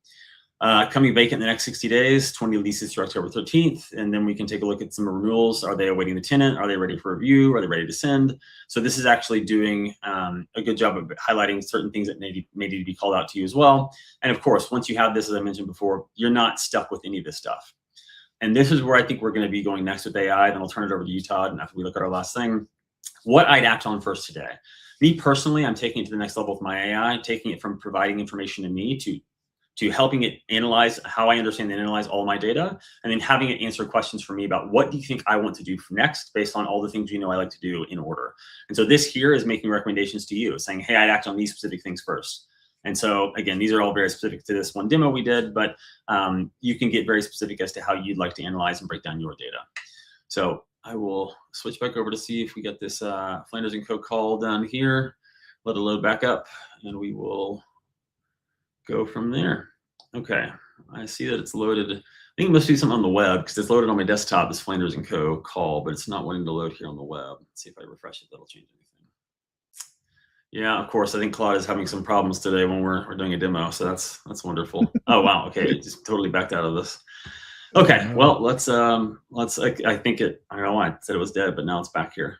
Coming vacant in the next 60 days, 20 leases through October 13th. And then we can take a look at some renewals. Are they awaiting the tenant? Are they ready for review? Are they ready to send? So this is actually doing a good job of highlighting certain things that may need to be called out to you as well. And of course, once you have this, as I mentioned before, you're not stuck with any of this stuff. And this is where I think we're going to be going next with AI. Then I'll turn it over to you, Todd. And after we look at our last thing, what I'd act on first today. Me personally, I'm taking it to the next level with my AI, taking it from providing information to me to helping it analyze how I understand and analyze all my data, and then having it answer questions for me about what do you think I want to do next based on all the things I like to do in order. And so this here is making recommendations to you, saying, hey, I'd act on these specific things first. And so again, these are all very specific to this one demo we did, but you can get very specific as to how you'd like to analyze and break down your data. So I will switch back over to see if we get this Flanders & Co. call done here. Let it load back up, and we will go from there. Okay, I see that it's loaded. I think it must be something on the web because it's loaded on my desktop, this Flanders & Co. call, but it's not wanting to load here on the web. Let's see if I refresh it, that'll change anything. Yeah, of course. I think Claude is having some problems today when we're doing a demo, so that's wonderful. Oh wow, okay, it just totally backed out of this. Okay, well let's I think I don't know why I said it was dead, but now it's back here.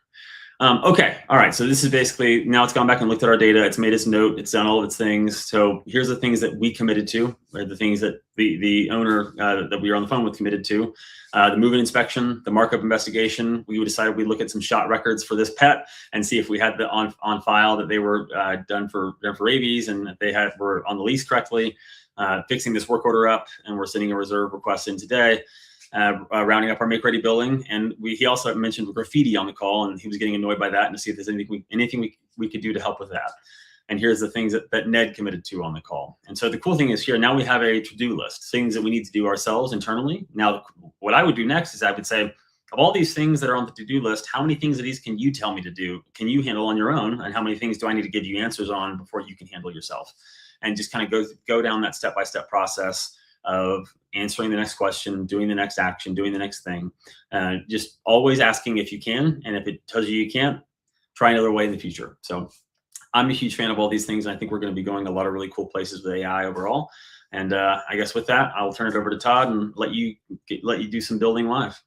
Okay, all right. So this is basically now it's gone back and looked at our data. It's made its note. It's done all of its things. So here's the things that we committed to, right? The things that the owner that we were on the phone with committed to. The move-in inspection, the markup investigation. We decided we'd look at some shot records for this pet and see if we had the on file that they were done for rabies and that they were on the lease correctly. Fixing this work order up, and we're sending a reserve request in today. Rounding up our make-ready billing, and he also mentioned graffiti on the call, and he was getting annoyed by that, and to see if there's anything we could do to help with that. And here's the things that Ned committed to on the call. And so the cool thing is here now we have a to-do list, things that we need to do ourselves internally. Now, what I would do next is I would say, of all these things that are on the to-do list, how many things of these can you tell me to do? Can you handle on your own? And how many things do I need to give you answers on before you can handle yourself? And just kind of go down that step-by-step process of answering the next question, doing the next action, doing the next thing. Just always asking if you can. And if it tells you can't, try another way in the future. So I'm a huge fan of all these things. And I think we're going to be going a lot of really cool places with AI overall. And I guess with that, I'll turn it over to Todd and let you do some building live.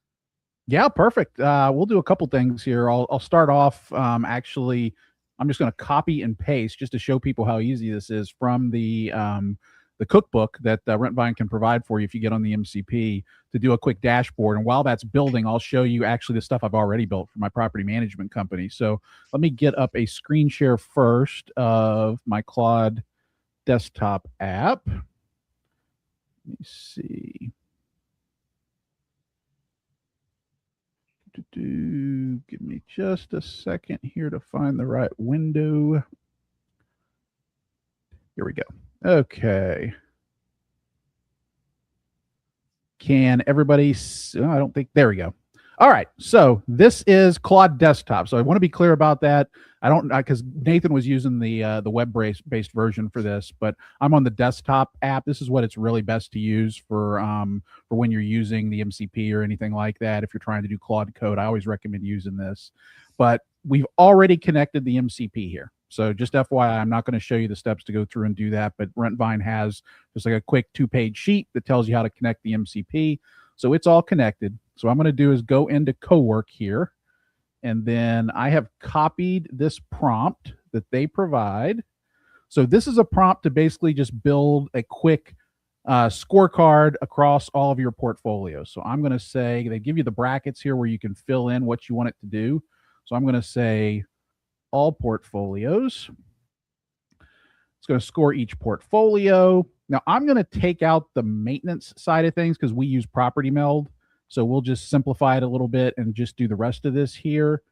Yeah, perfect. We'll do a couple things here. I'll start off. Actually, I'm just going to copy and paste just to show people how easy this is from the cookbook that Rentvine can provide for you if you get on the MCP to do a quick dashboard. And while that's building, I'll show you actually the stuff I've already built for my property management company. So let me get up a screen share first of my Claude desktop app. Let me see. Give me just a second here to find the right window. Here we go. Okay. Can everybody? I don't think. There we go. All right, so this is Claude Desktop. So I want to be clear about that. I don't, because Nathan was using the web-based version for this, but I'm on the desktop app. This is what it's really best to use for when you're using the MCP or anything like that. If you're trying to do Claude code, I always recommend using this. But we've already connected the MCP here. So just FYI, I'm not going to show you the steps to go through and do that, but Rentvine has just like a quick 2-page sheet that tells you how to connect the MCP. So it's all connected. So what I'm going to do is go into Cowork here, and then I have copied this prompt that they provide. So this is a prompt to basically just build a quick scorecard across all of your portfolios. So I'm going to say, they give you the brackets here where you can fill in what you want it to do. So I'm going to say all portfolios. It's going to score each portfolio. Now I'm going to take out the maintenance side of things because we use property meld. So we'll just simplify it a little bit and just do the rest of this here.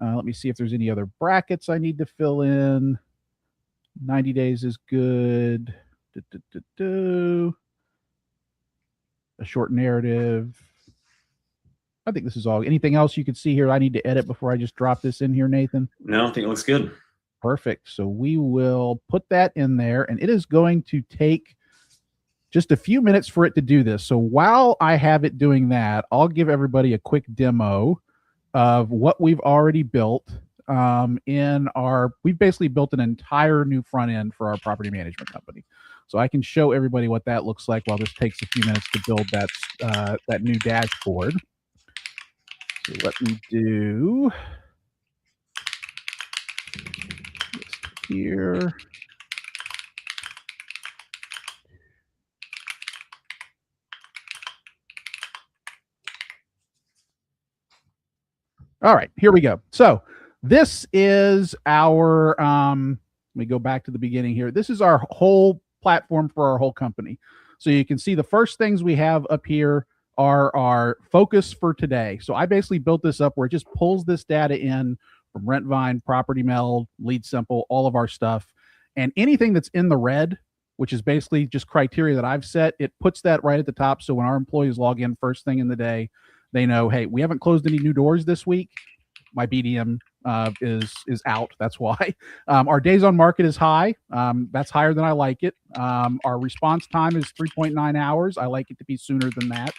Let me see if there's any other brackets I need to fill in. 90 days is good. A short narrative. I think this is all. Anything else you could see here I need to edit before I just drop this in here, Nathan? No, I think it looks good. Perfect. So we will put that in there, and it is going to take just a few minutes for it to do this. So while I have it doing that, I'll give everybody a quick demo of what we've already built we've basically built an entire new front end for our property management company. So I can show everybody what that looks like while this takes a few minutes to build that new dashboard. So let me do this here. All right, here we go. So this is our, let me go back to the beginning here. This is our whole platform for our whole company. So you can see the first things we have up here are our focus for today. So I basically built this up where it just pulls this data in from Rentvine, Property Meld, Lead Simple, all of our stuff. And anything that's in the red, which is basically just criteria that I've set, it puts that right at the top. So when our employees log in first thing in the day, they know, hey, we haven't closed any new doors this week. My BDM is out. That's why. Our days on market is high. That's higher than I like it. Our response time is 3.9 hours. I like it to be sooner than that.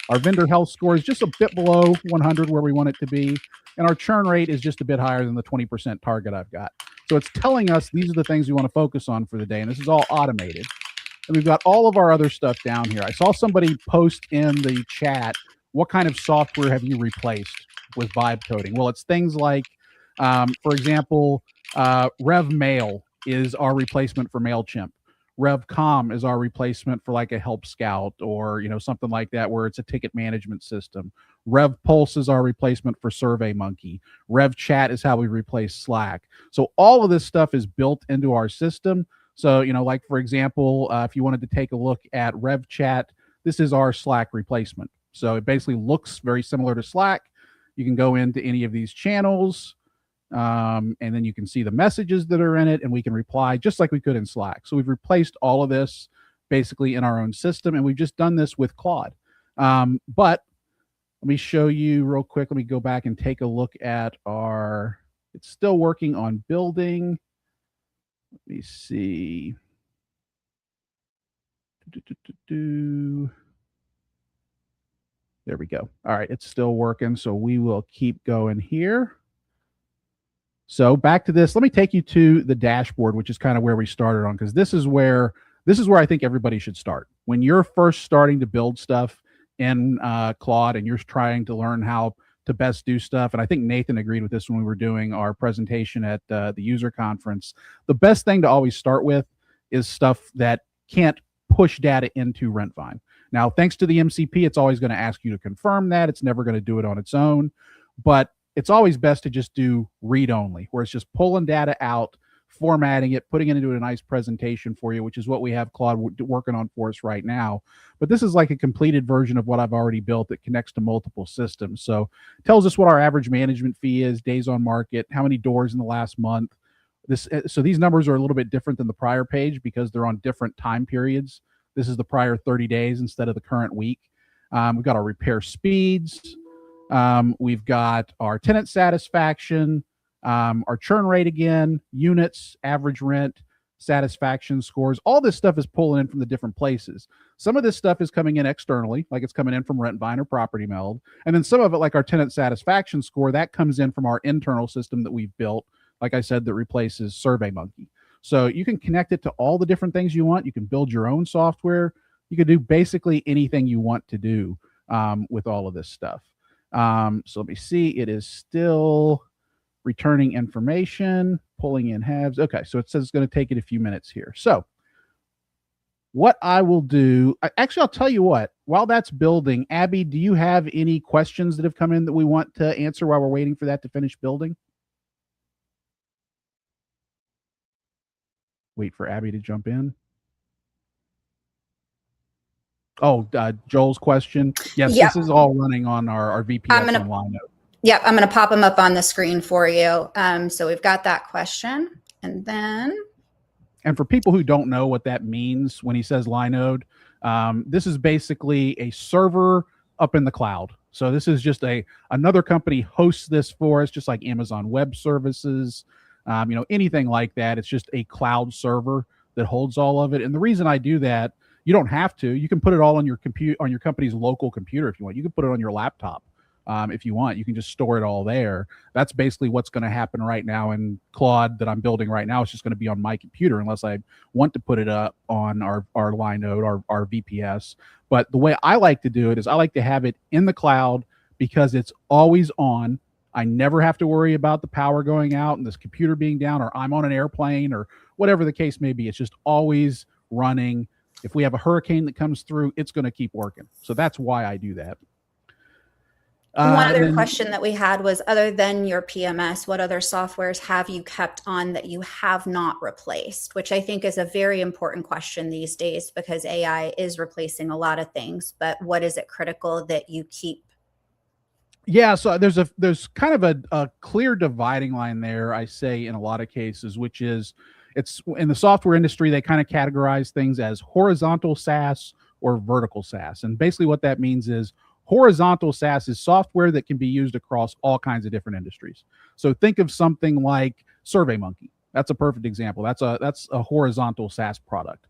Our vendor health score is just a bit below 100 where we want it to be. And our churn rate is just a bit higher than the 20% target I've got. So it's telling us these are the things we want to focus on for the day. And this is all automated. And we've got all of our other stuff down here. I saw somebody post in the chat, what kind of software have you replaced with vibe coding? Well, it's things like, for example, RevMail is our replacement for MailChimp. RevCom is our replacement for like a Help Scout or, something like that, where it's a ticket management system. RevPulse is our replacement for SurveyMonkey. RevChat is how we replace Slack. So all of this stuff is built into our system. So, like, for example, if you wanted to take a look at RevChat, this is our Slack replacement. So it basically looks very similar to Slack. You can go into any of these channels, and then you can see the messages that are in it, and we can reply just like we could in Slack. So we've replaced all of this basically in our own system, and we've just done this with Claude. But let me show you real quick. Let me go back and take a look at it's still working on building. Let me see. There we go. All right, it's still working, so we will keep going here. So back to this. Let me take you to the dashboard, which is kind of where we started on, because this is where I think everybody should start. When you're first starting to build stuff in Claude and you're trying to learn how to best do stuff, and I think Nathan agreed with this when we were doing our presentation at the user conference, the best thing to always start with is stuff that can't push data into Rentvine. Now, thanks to the MCP, it's always going to ask you to confirm that. It's never going to do it on its own, but it's always best to just do read-only, where it's just pulling data out, formatting it, putting it into a nice presentation for you, which is what we have Claude working on for us right now. But this is like a completed version of what I've already built that connects to multiple systems. So it tells us what our average management fee is, days on market, how many doors in the last month. So these numbers are a little bit different than the prior page because they're on different time periods. This is the prior 30 days instead of the current week. We've got our repair speeds. We've got our tenant satisfaction, our churn rate again, units, average rent, satisfaction scores. All this stuff is pulling in from the different places. Some of this stuff is coming in externally, like it's coming in from Rentvine or Property Meld. And then some of it, like our tenant satisfaction score, that comes in from our internal system that we've built, like I said, that replaces SurveyMonkey. So you can connect it to all the different things you want. You can build your own software. You can do basically anything you want to do with all of this stuff. So let me see. It is still returning information, pulling in halves. Okay, so it says it's going to take it a few minutes here. So what I will do, actually, I'll tell you what, while that's building, Abby, do you have any questions that have come in that we want to answer while we're waiting for that to finish building? Wait for Abby to jump in. Oh, Joel's question. Yes, yep. This is all running on our VPS online. Yep, I'm going to pop them up on the screen for you. So we've got that question. And then... And for people who don't know what that means when he says Linode, this is basically a server up in the cloud. So this is just another company hosts this for us, just like Amazon Web Services, anything like that. It's just a cloud server that holds all of it. And the reason I do that, you don't have to. You can put it all on your company's local computer if you want. You can put it on your laptop if you want. You can just store it all there. That's basically what's going to happen right now in Claude that I'm building right now. It's just going to be on my computer unless I want to put it up on our Linode, our VPS. But the way I like to do it is I like to have it in the cloud because it's always on. I never have to worry about the power going out and this computer being down, or I'm on an airplane or whatever the case may be. It's just always running. If we have a hurricane that comes through, it's going to keep working. So that's why I do that. One other question that we had was, other than your PMS, what other softwares have you kept on that you have not replaced? Which I think is a very important question these days because AI is replacing a lot of things. But what is it critical that you keep? Yeah, so there's kind of a clear dividing line there, I say, in a lot of cases, which is, it's in the software industry, they kind of categorize things as horizontal SaaS or vertical SaaS. And basically what that means is horizontal SaaS is software that can be used across all kinds of different industries. So think of something like SurveyMonkey. That's a perfect example. That's a horizontal SaaS product.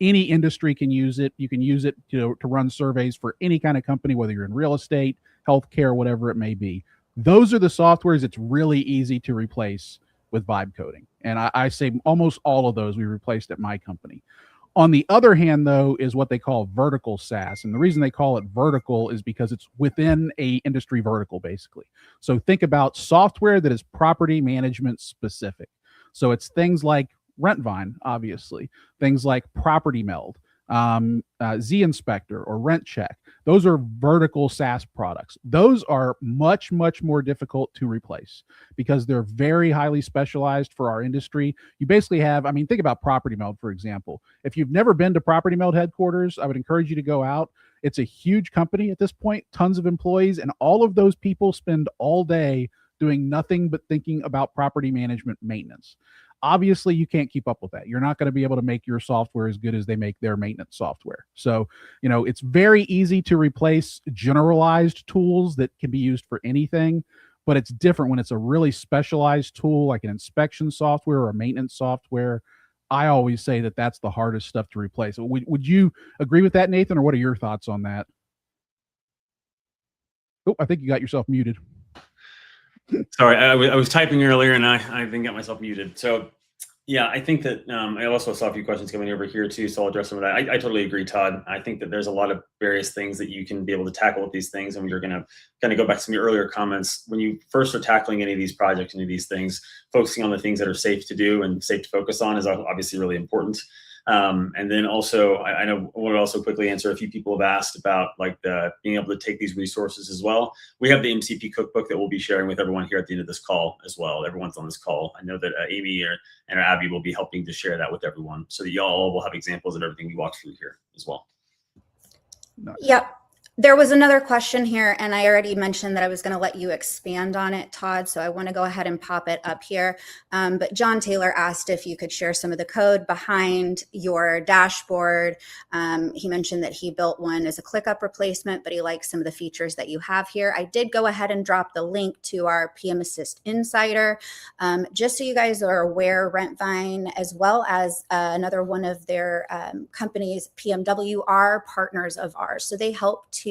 Any industry can use it. You can use it to run surveys for any kind of company, whether you're in real estate, healthcare, whatever it may be. Those are the softwares it's really easy to replace with vibe coding. And I say almost all of those we replaced at my company. On the other hand, though, is what they call vertical SaaS. And the reason they call it vertical is because it's within a industry vertical, basically. So think about software that is property management specific. So it's things like Rentvine, obviously, things like Property Meld, Z Inspector or Rent Check. Those are vertical SaaS products. Those are much, much more difficult to replace because they're very highly specialized for our industry. You basically have, I mean, think about Property Meld, for example. If you've never been to Property Meld headquarters, I would encourage you to go out. It's a huge company at this point, tons of employees, and all of those people spend all day doing nothing but thinking about property management maintenance. Obviously, you can't keep up with that. You're not going to be able to make your software as good as they make their maintenance software. So, it's very easy to replace generalized tools that can be used for anything, but it's different when it's a really specialized tool like an inspection software or a maintenance software. I always say that that's the hardest stuff to replace. Would you agree with that, Nathan, or what are your thoughts on that? Oh, I think you got yourself muted. Sorry, I was typing earlier and I then got myself muted. So yeah, I think that I also saw a few questions coming over here too, so I'll address some of that. I totally agree, Todd. I think that there's a lot of various things that you can be able to tackle with these things, and you're going to kind of go back to some of your earlier comments. When you first are tackling any of these projects, any of these things, focusing on the things that are safe to do and safe to focus on is obviously really important. And then also, I know I want to also quickly answer a few people have asked about like being able to take these resources as well. We have the MCP cookbook that we'll be sharing with everyone here at the end of this call as well. Everyone's on this call. I know that Amy and Abby will be helping to share that with everyone so that y'all will have examples of everything we walked through here as well. Yep. There was another question here, and I already mentioned that I was going to let you expand on it, Todd, so I want to go ahead and pop it up here. But John Taylor asked if you could share some of the code behind your dashboard. He mentioned that he built one as a ClickUp replacement, but he likes some of the features that you have here. I did go ahead and drop the link to our PMAssist Insider. Just so you guys are aware, Rentvine, as well as another one of their companies, PMW, are partners of ours. So they help to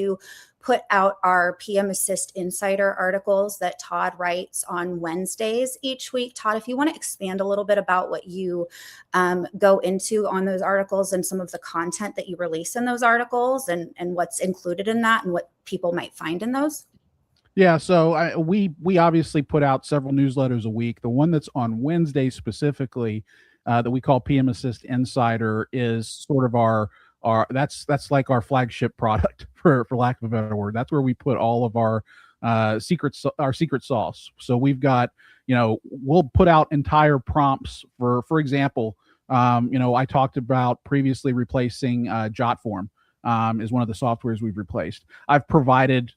put out our PMAssist Insider articles that Todd writes on Wednesdays each week. Todd, if you want to expand a little bit about what you go into on those articles and some of the content that you release in those articles and what's included in that and what people might find in those. Yeah, so we obviously put out several newsletters a week. The one that's on Wednesday specifically that we call PMAssist Insider is sort of our that's like our flagship product for lack of a better word. That's where we put all of our secret sauce. So we've got, we'll put out entire prompts for example, I talked about previously replacing Jotform. Is one of the softwares we've replaced. I've provided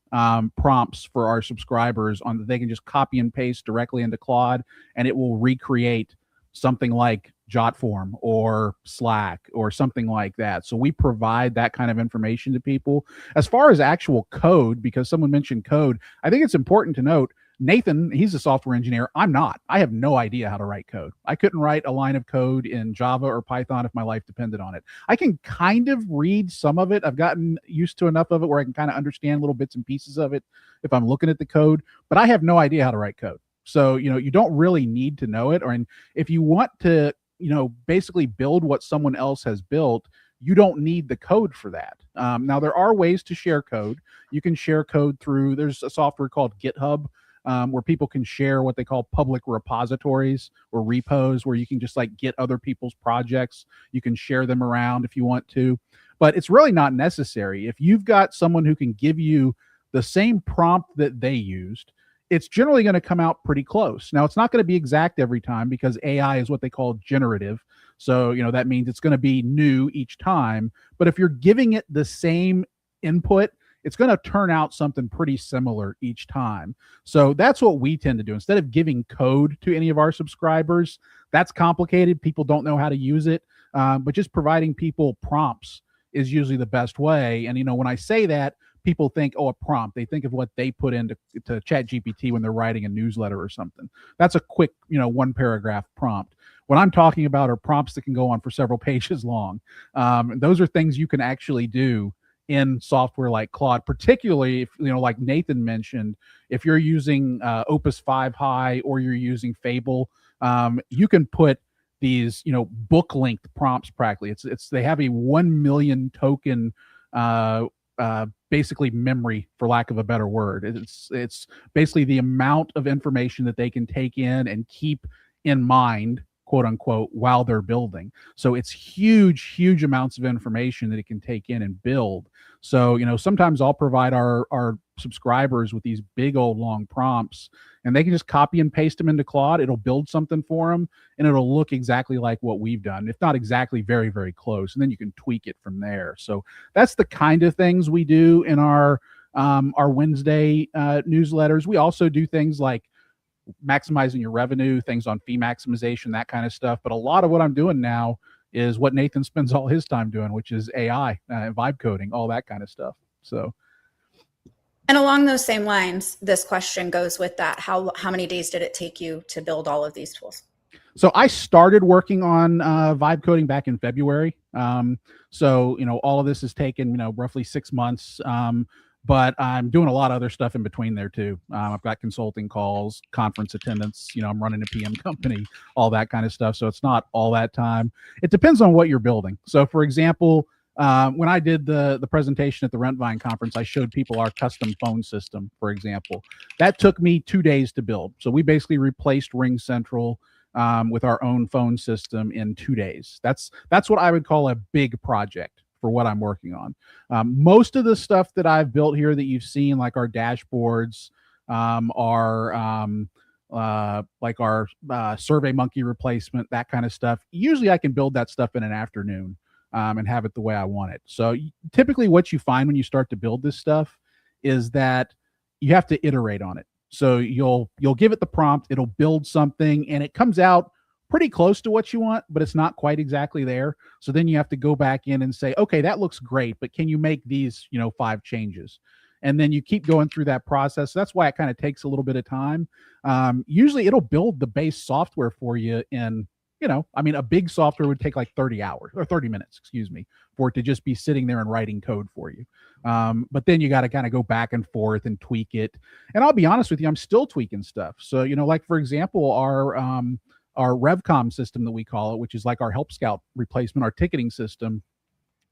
prompts for our subscribers on that they can just copy and paste directly into Claude, and it will recreate something like Jotform or Slack or something like that. So we provide that kind of information to people. As far as actual code, because someone mentioned code, I think it's important to note Nathan, he's a software engineer. I'm not. I have no idea how to write code. I couldn't write a line of code in Java or Python if my life depended on it. I can kind of read some of it. I've gotten used to enough of it where I can kind of understand little bits and pieces of it if I'm looking at the code, but I have no idea how to write code. So, you don't really need to know it. And if you want to, basically build what someone else has built, you don't need the code for that. Now, there are ways to share code. You can share code through, there's a software called GitHub, where people can share what they call public repositories or repos, where you can just like get other people's projects. You can share them around if you want to, but it's really not necessary. If you've got someone who can give you the same prompt that they used, it's generally going to come out pretty close. Now, it's not going to be exact every time because AI is what they call generative. So, that means it's going to be new each time. But if you're giving it the same input, it's going to turn out something pretty similar each time. So that's what we tend to do. Instead of giving code to any of our subscribers, that's complicated. People don't know how to use it. But just providing people prompts is usually the best way. And, when I say that, people think, oh, a prompt. They think of what they put into ChatGPT when they're writing a newsletter or something. That's a quick, one paragraph prompt. What I'm talking about are prompts that can go on for several pages long. Those are things you can actually do in software like Claude, particularly if, like Nathan mentioned, if you're using Opus 5 High or you're using Fable, you can put these, book length prompts practically. They have a 1 million token basically memory, for lack of a better word. It's basically the amount of information that they can take in and keep in mind, quote unquote, while they're building. So it's huge amounts of information that it can take in and build. So, sometimes I'll provide our subscribers with these big old long prompts, and they can just copy and paste them into Claude. It'll build something for them, and it'll look exactly like what we've done, if not exactly, very, very close. And then you can tweak it from there. So that's the kind of things we do in our Wednesday newsletters. We also do things like maximizing your revenue, things on fee maximization, that kind of stuff. But a lot of what I'm doing now is what Nathan spends all his time doing, which is AI, vibe coding, all that kind of stuff. So. And along those same lines, this question goes with that. How many days did it take you to build all of these tools? So I started working on vibe coding back in February. So, all of this has taken, roughly 6 months. But I'm doing a lot of other stuff in between there too. I've got consulting calls, conference attendance, I'm running a PM company, all that kind of stuff. So it's not all that time. It depends on what you're building. So for example, when I did the presentation at the Rentvine conference, I showed people our custom phone system, for example. That took me 2 days to build. So we basically replaced Ring Central with our own phone system in 2 days. That's what I would call a big project for what I'm working on. Most of the stuff that I've built here that you've seen, like our dashboards, like our Survey Monkey replacement, that kind of stuff. Usually I can build that stuff in an afternoon. and have it the way I want it. So typically what you find when you start to build this stuff is that you have to iterate on it. So you'll give it the prompt, it'll build something, and it comes out pretty close to what you want, but it's not quite exactly there. So then you have to go back in and say, okay, that looks great, but can you make these, 5 changes? And then you keep going through that process. So that's why it kind of takes a little bit of time. Usually it'll build the base software for you in, a big software would take like 30 hours or 30 minutes, excuse me, for it to just be sitting there and writing code for you. But then you got to kind of go back and forth and tweak it. And I'll be honest with you, I'm still tweaking stuff. So, like for example, our RevCom system that we call it, which is like our Help Scout replacement, our ticketing system,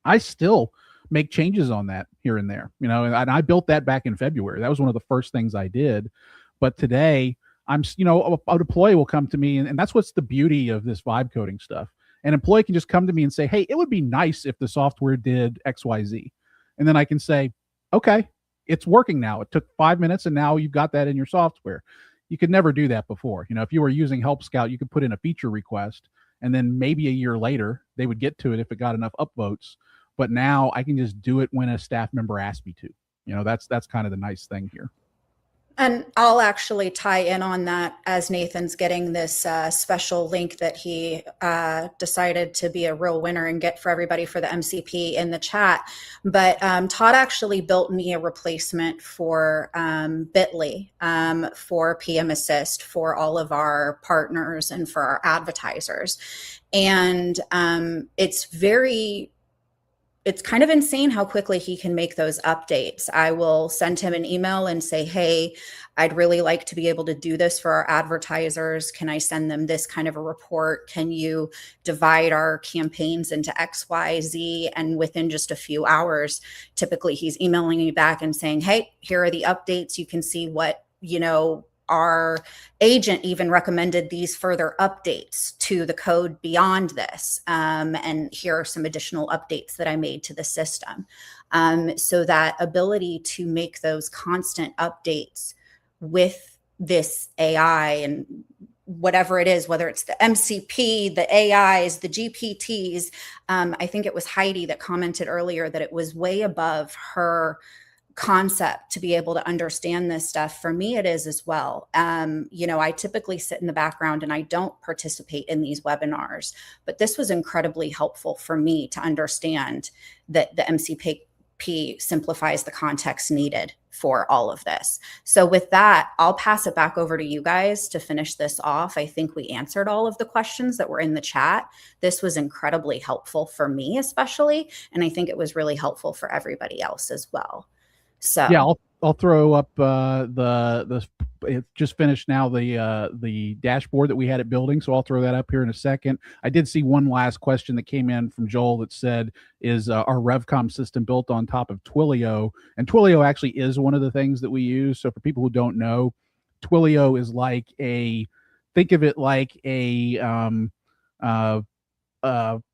I still make changes on that here and there, and I built that back in February. That was one of the first things I did. But today I'm, a employee will come to me, and that's what's the beauty of this vibe coding stuff. An employee can just come to me and say, hey, it would be nice if the software did XYZ. And then I can say, okay, it's working now. It took 5 minutes and now you've got that in your software. You could never do that before. If you were using Help Scout, you could put in a feature request and then maybe a year later they would get to it if it got enough upvotes. But now I can just do it when a staff member asks me to. That's kind of the nice thing here. And I'll actually tie in on that as Nathan's getting this special link that he decided to be a real winner and get for everybody for the MCP in the chat. But Todd actually built me a replacement for Bitly for PMAssist for all of our partners and for our advertisers. And it's kind of insane how quickly he can make those updates. I will send him an email and say, hey, I'd really like to be able to do this for our advertisers. Can I send them this kind of a report? Can you divide our campaigns into X, Y, Z? And within just a few hours, typically he's emailing me back and saying, hey, here are the updates. You can see what, our agent even recommended these further updates to the code beyond this. And here are some additional updates that I made to the system. So that ability to make those constant updates with this AI and whatever it is, whether it's the MCP, the AIs, the GPTs. I think it was Heidi that commented earlier that it was way above her concept to be able to understand this stuff. For me, it is as well. I typically sit in the background and I don't participate in these webinars, but this was incredibly helpful for me to understand that the MCP simplifies the context needed for all of this. So with that, I'll pass it back over to you guys to finish this off. I think we answered all of the questions that were in the chat. This was incredibly helpful for me, especially, and I think it was really helpful for everybody else as well. So yeah, I'll throw up it just finished now the dashboard that we had it building, so I'll throw that up here in a second. I did see one last question that came in from Joel that said, is our RevCom system built on top of Twilio? And Twilio actually is one of the things that we use. So for people who don't know, Twilio is like think of it like a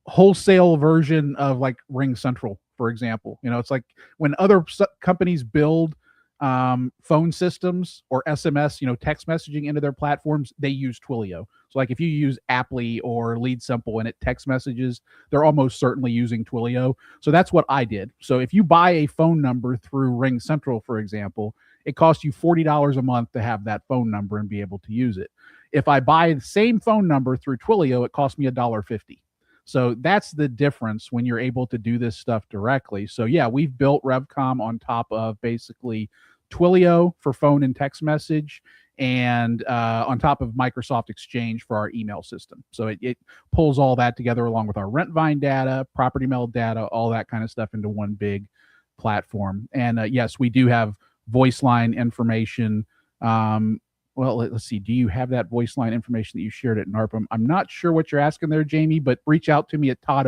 wholesale version of like Ring Central, for example. It's like when other companies build phone systems or SMS, text messaging into their platforms, they use Twilio. So like if you use Apply or Lead Simple and it text messages, they're almost certainly using Twilio. So that's what I did. So if you buy a phone number through Ring Central, for example, it costs you $40 a month to have that phone number and be able to use it. If I buy the same phone number through Twilio, it costs me $1.50. So that's the difference when you're able to do this stuff directly. So yeah, we've built RevCom on top of basically Twilio for phone and text message, and on top of Microsoft Exchange for our email system. So it pulls all that together along with our Rentvine data, property mail data, all that kind of stuff into one big platform. And yes, we do have voice line information. Well, let's see. Do you have that voice line information that you shared at NARP? I'm not sure what you're asking there, Jamie, but reach out to me at Todd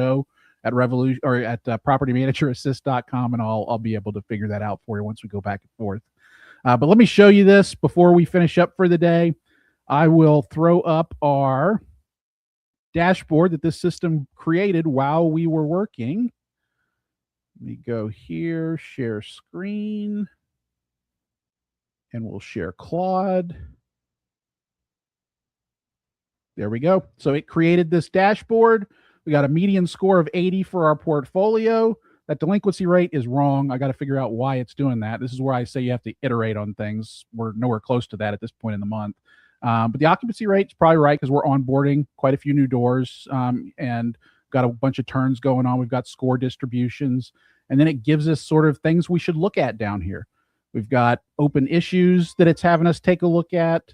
at Revolution or at propertymanagerassist.com, and I'll be able to figure that out for you once we go back and forth. But let me show you this before we finish up for the day. I will throw up our dashboard that this system created while we were working. Let me go here, share screen, and we'll share Claude. There we go. So it created this dashboard We got a median score of 80 for our portfolio. That delinquency rate is wrong. I got to figure out why it's doing that. This is where I say you have to iterate on things. We're nowhere close to that at this point in the month. But the occupancy rate is probably right because we're onboarding quite a few new doors and got a bunch of turns going on. We've got score distributions. And then it gives us sort of things we should look at down here. We've got open issues that it's having us take a look at.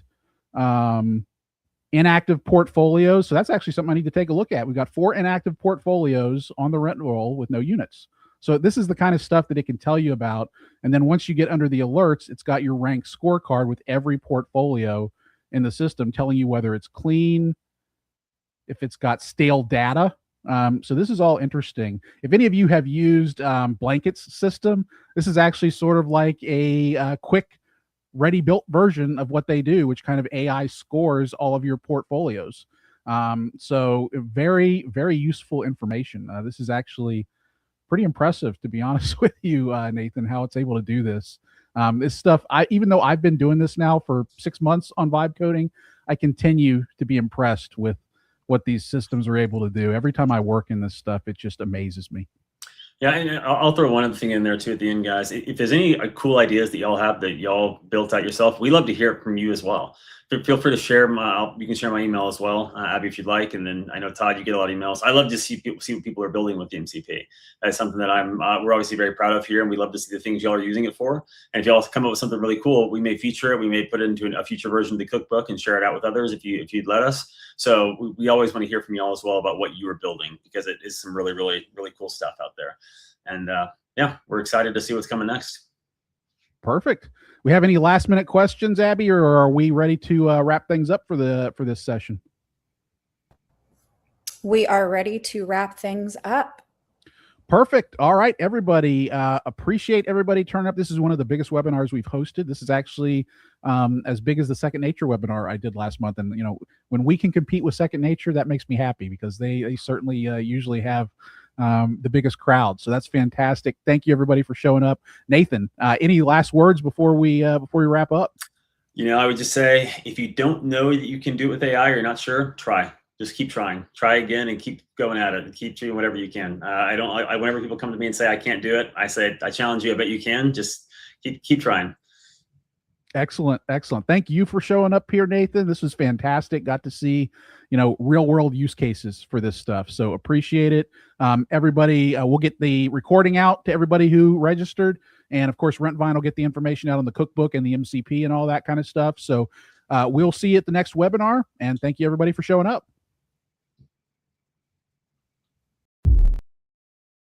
Inactive portfolios. So that's actually something I need to take a look at. We've got 4 inactive portfolios on the rent roll with no units. So this is the kind of stuff that it can tell you about. And then once you get under the alerts, it's got your ranked scorecard with every portfolio in the system telling you whether it's clean, if it's got stale data. So this is all interesting. If any of you have used Blanket's system, this is actually sort of like a quick ready-built version of what they do, which kind of AI scores all of your portfolios. So very, very useful information. This is actually pretty impressive, to be honest with you, Nathan, how it's able to do this. This stuff, even though I've been doing this now for 6 months on vibe coding, I continue to be impressed with what these systems are able to do. Every time I work in this stuff, it just amazes me. Yeah, and I'll throw one other thing in there too at the end, guys. If there's any cool ideas that y'all have that y'all built out yourself, we love to hear it from you as well. Feel free to share you can share my email as well, Abby, if you'd like. And then I know, Todd, you get a lot of emails. I love to see what people are building with the MCP. That's something that we're obviously very proud of here, and we love to see the things y'all are using it for. And if y'all come up with something really cool, we may feature it. We may put it into a future version of the cookbook and share it out with others if you'd let us. So we always want to hear from y'all as well about what you are building, because it is some really, really, really cool stuff out there. And yeah, we're excited to see what's coming next. Perfect. We have any last minute questions, Abby, or are we ready to wrap things up for this session? We are ready to wrap things up. Perfect. All right, everybody. Appreciate everybody turning up. This is one of the biggest webinars we've hosted. This is actually as big as the Second Nature webinar I did last month. And, you know, when we can compete with Second Nature, that makes me happy, because they certainly usually have the biggest crowd. So that's fantastic. Thank you, everybody, for showing up. Nathan, any last words before we wrap up? You know, I would just say, if you don't know that you can do it with AI, or you're not sure, try. Just keep trying. Try again and keep going at it. And keep doing whatever you can. Whenever people come to me and say I can't do it, I say, I challenge you. I bet you can. Just keep trying. Excellent. Excellent. Thank you for showing up here, Nathan. This was fantastic. Got to see, you know, real world use cases for this stuff. So appreciate it. Everybody, we'll get the recording out to everybody who registered. And of course, Rentvine will get the information out on the cookbook and the MCP and all that kind of stuff. So we'll see you at the next webinar. And thank you, everybody, for showing up.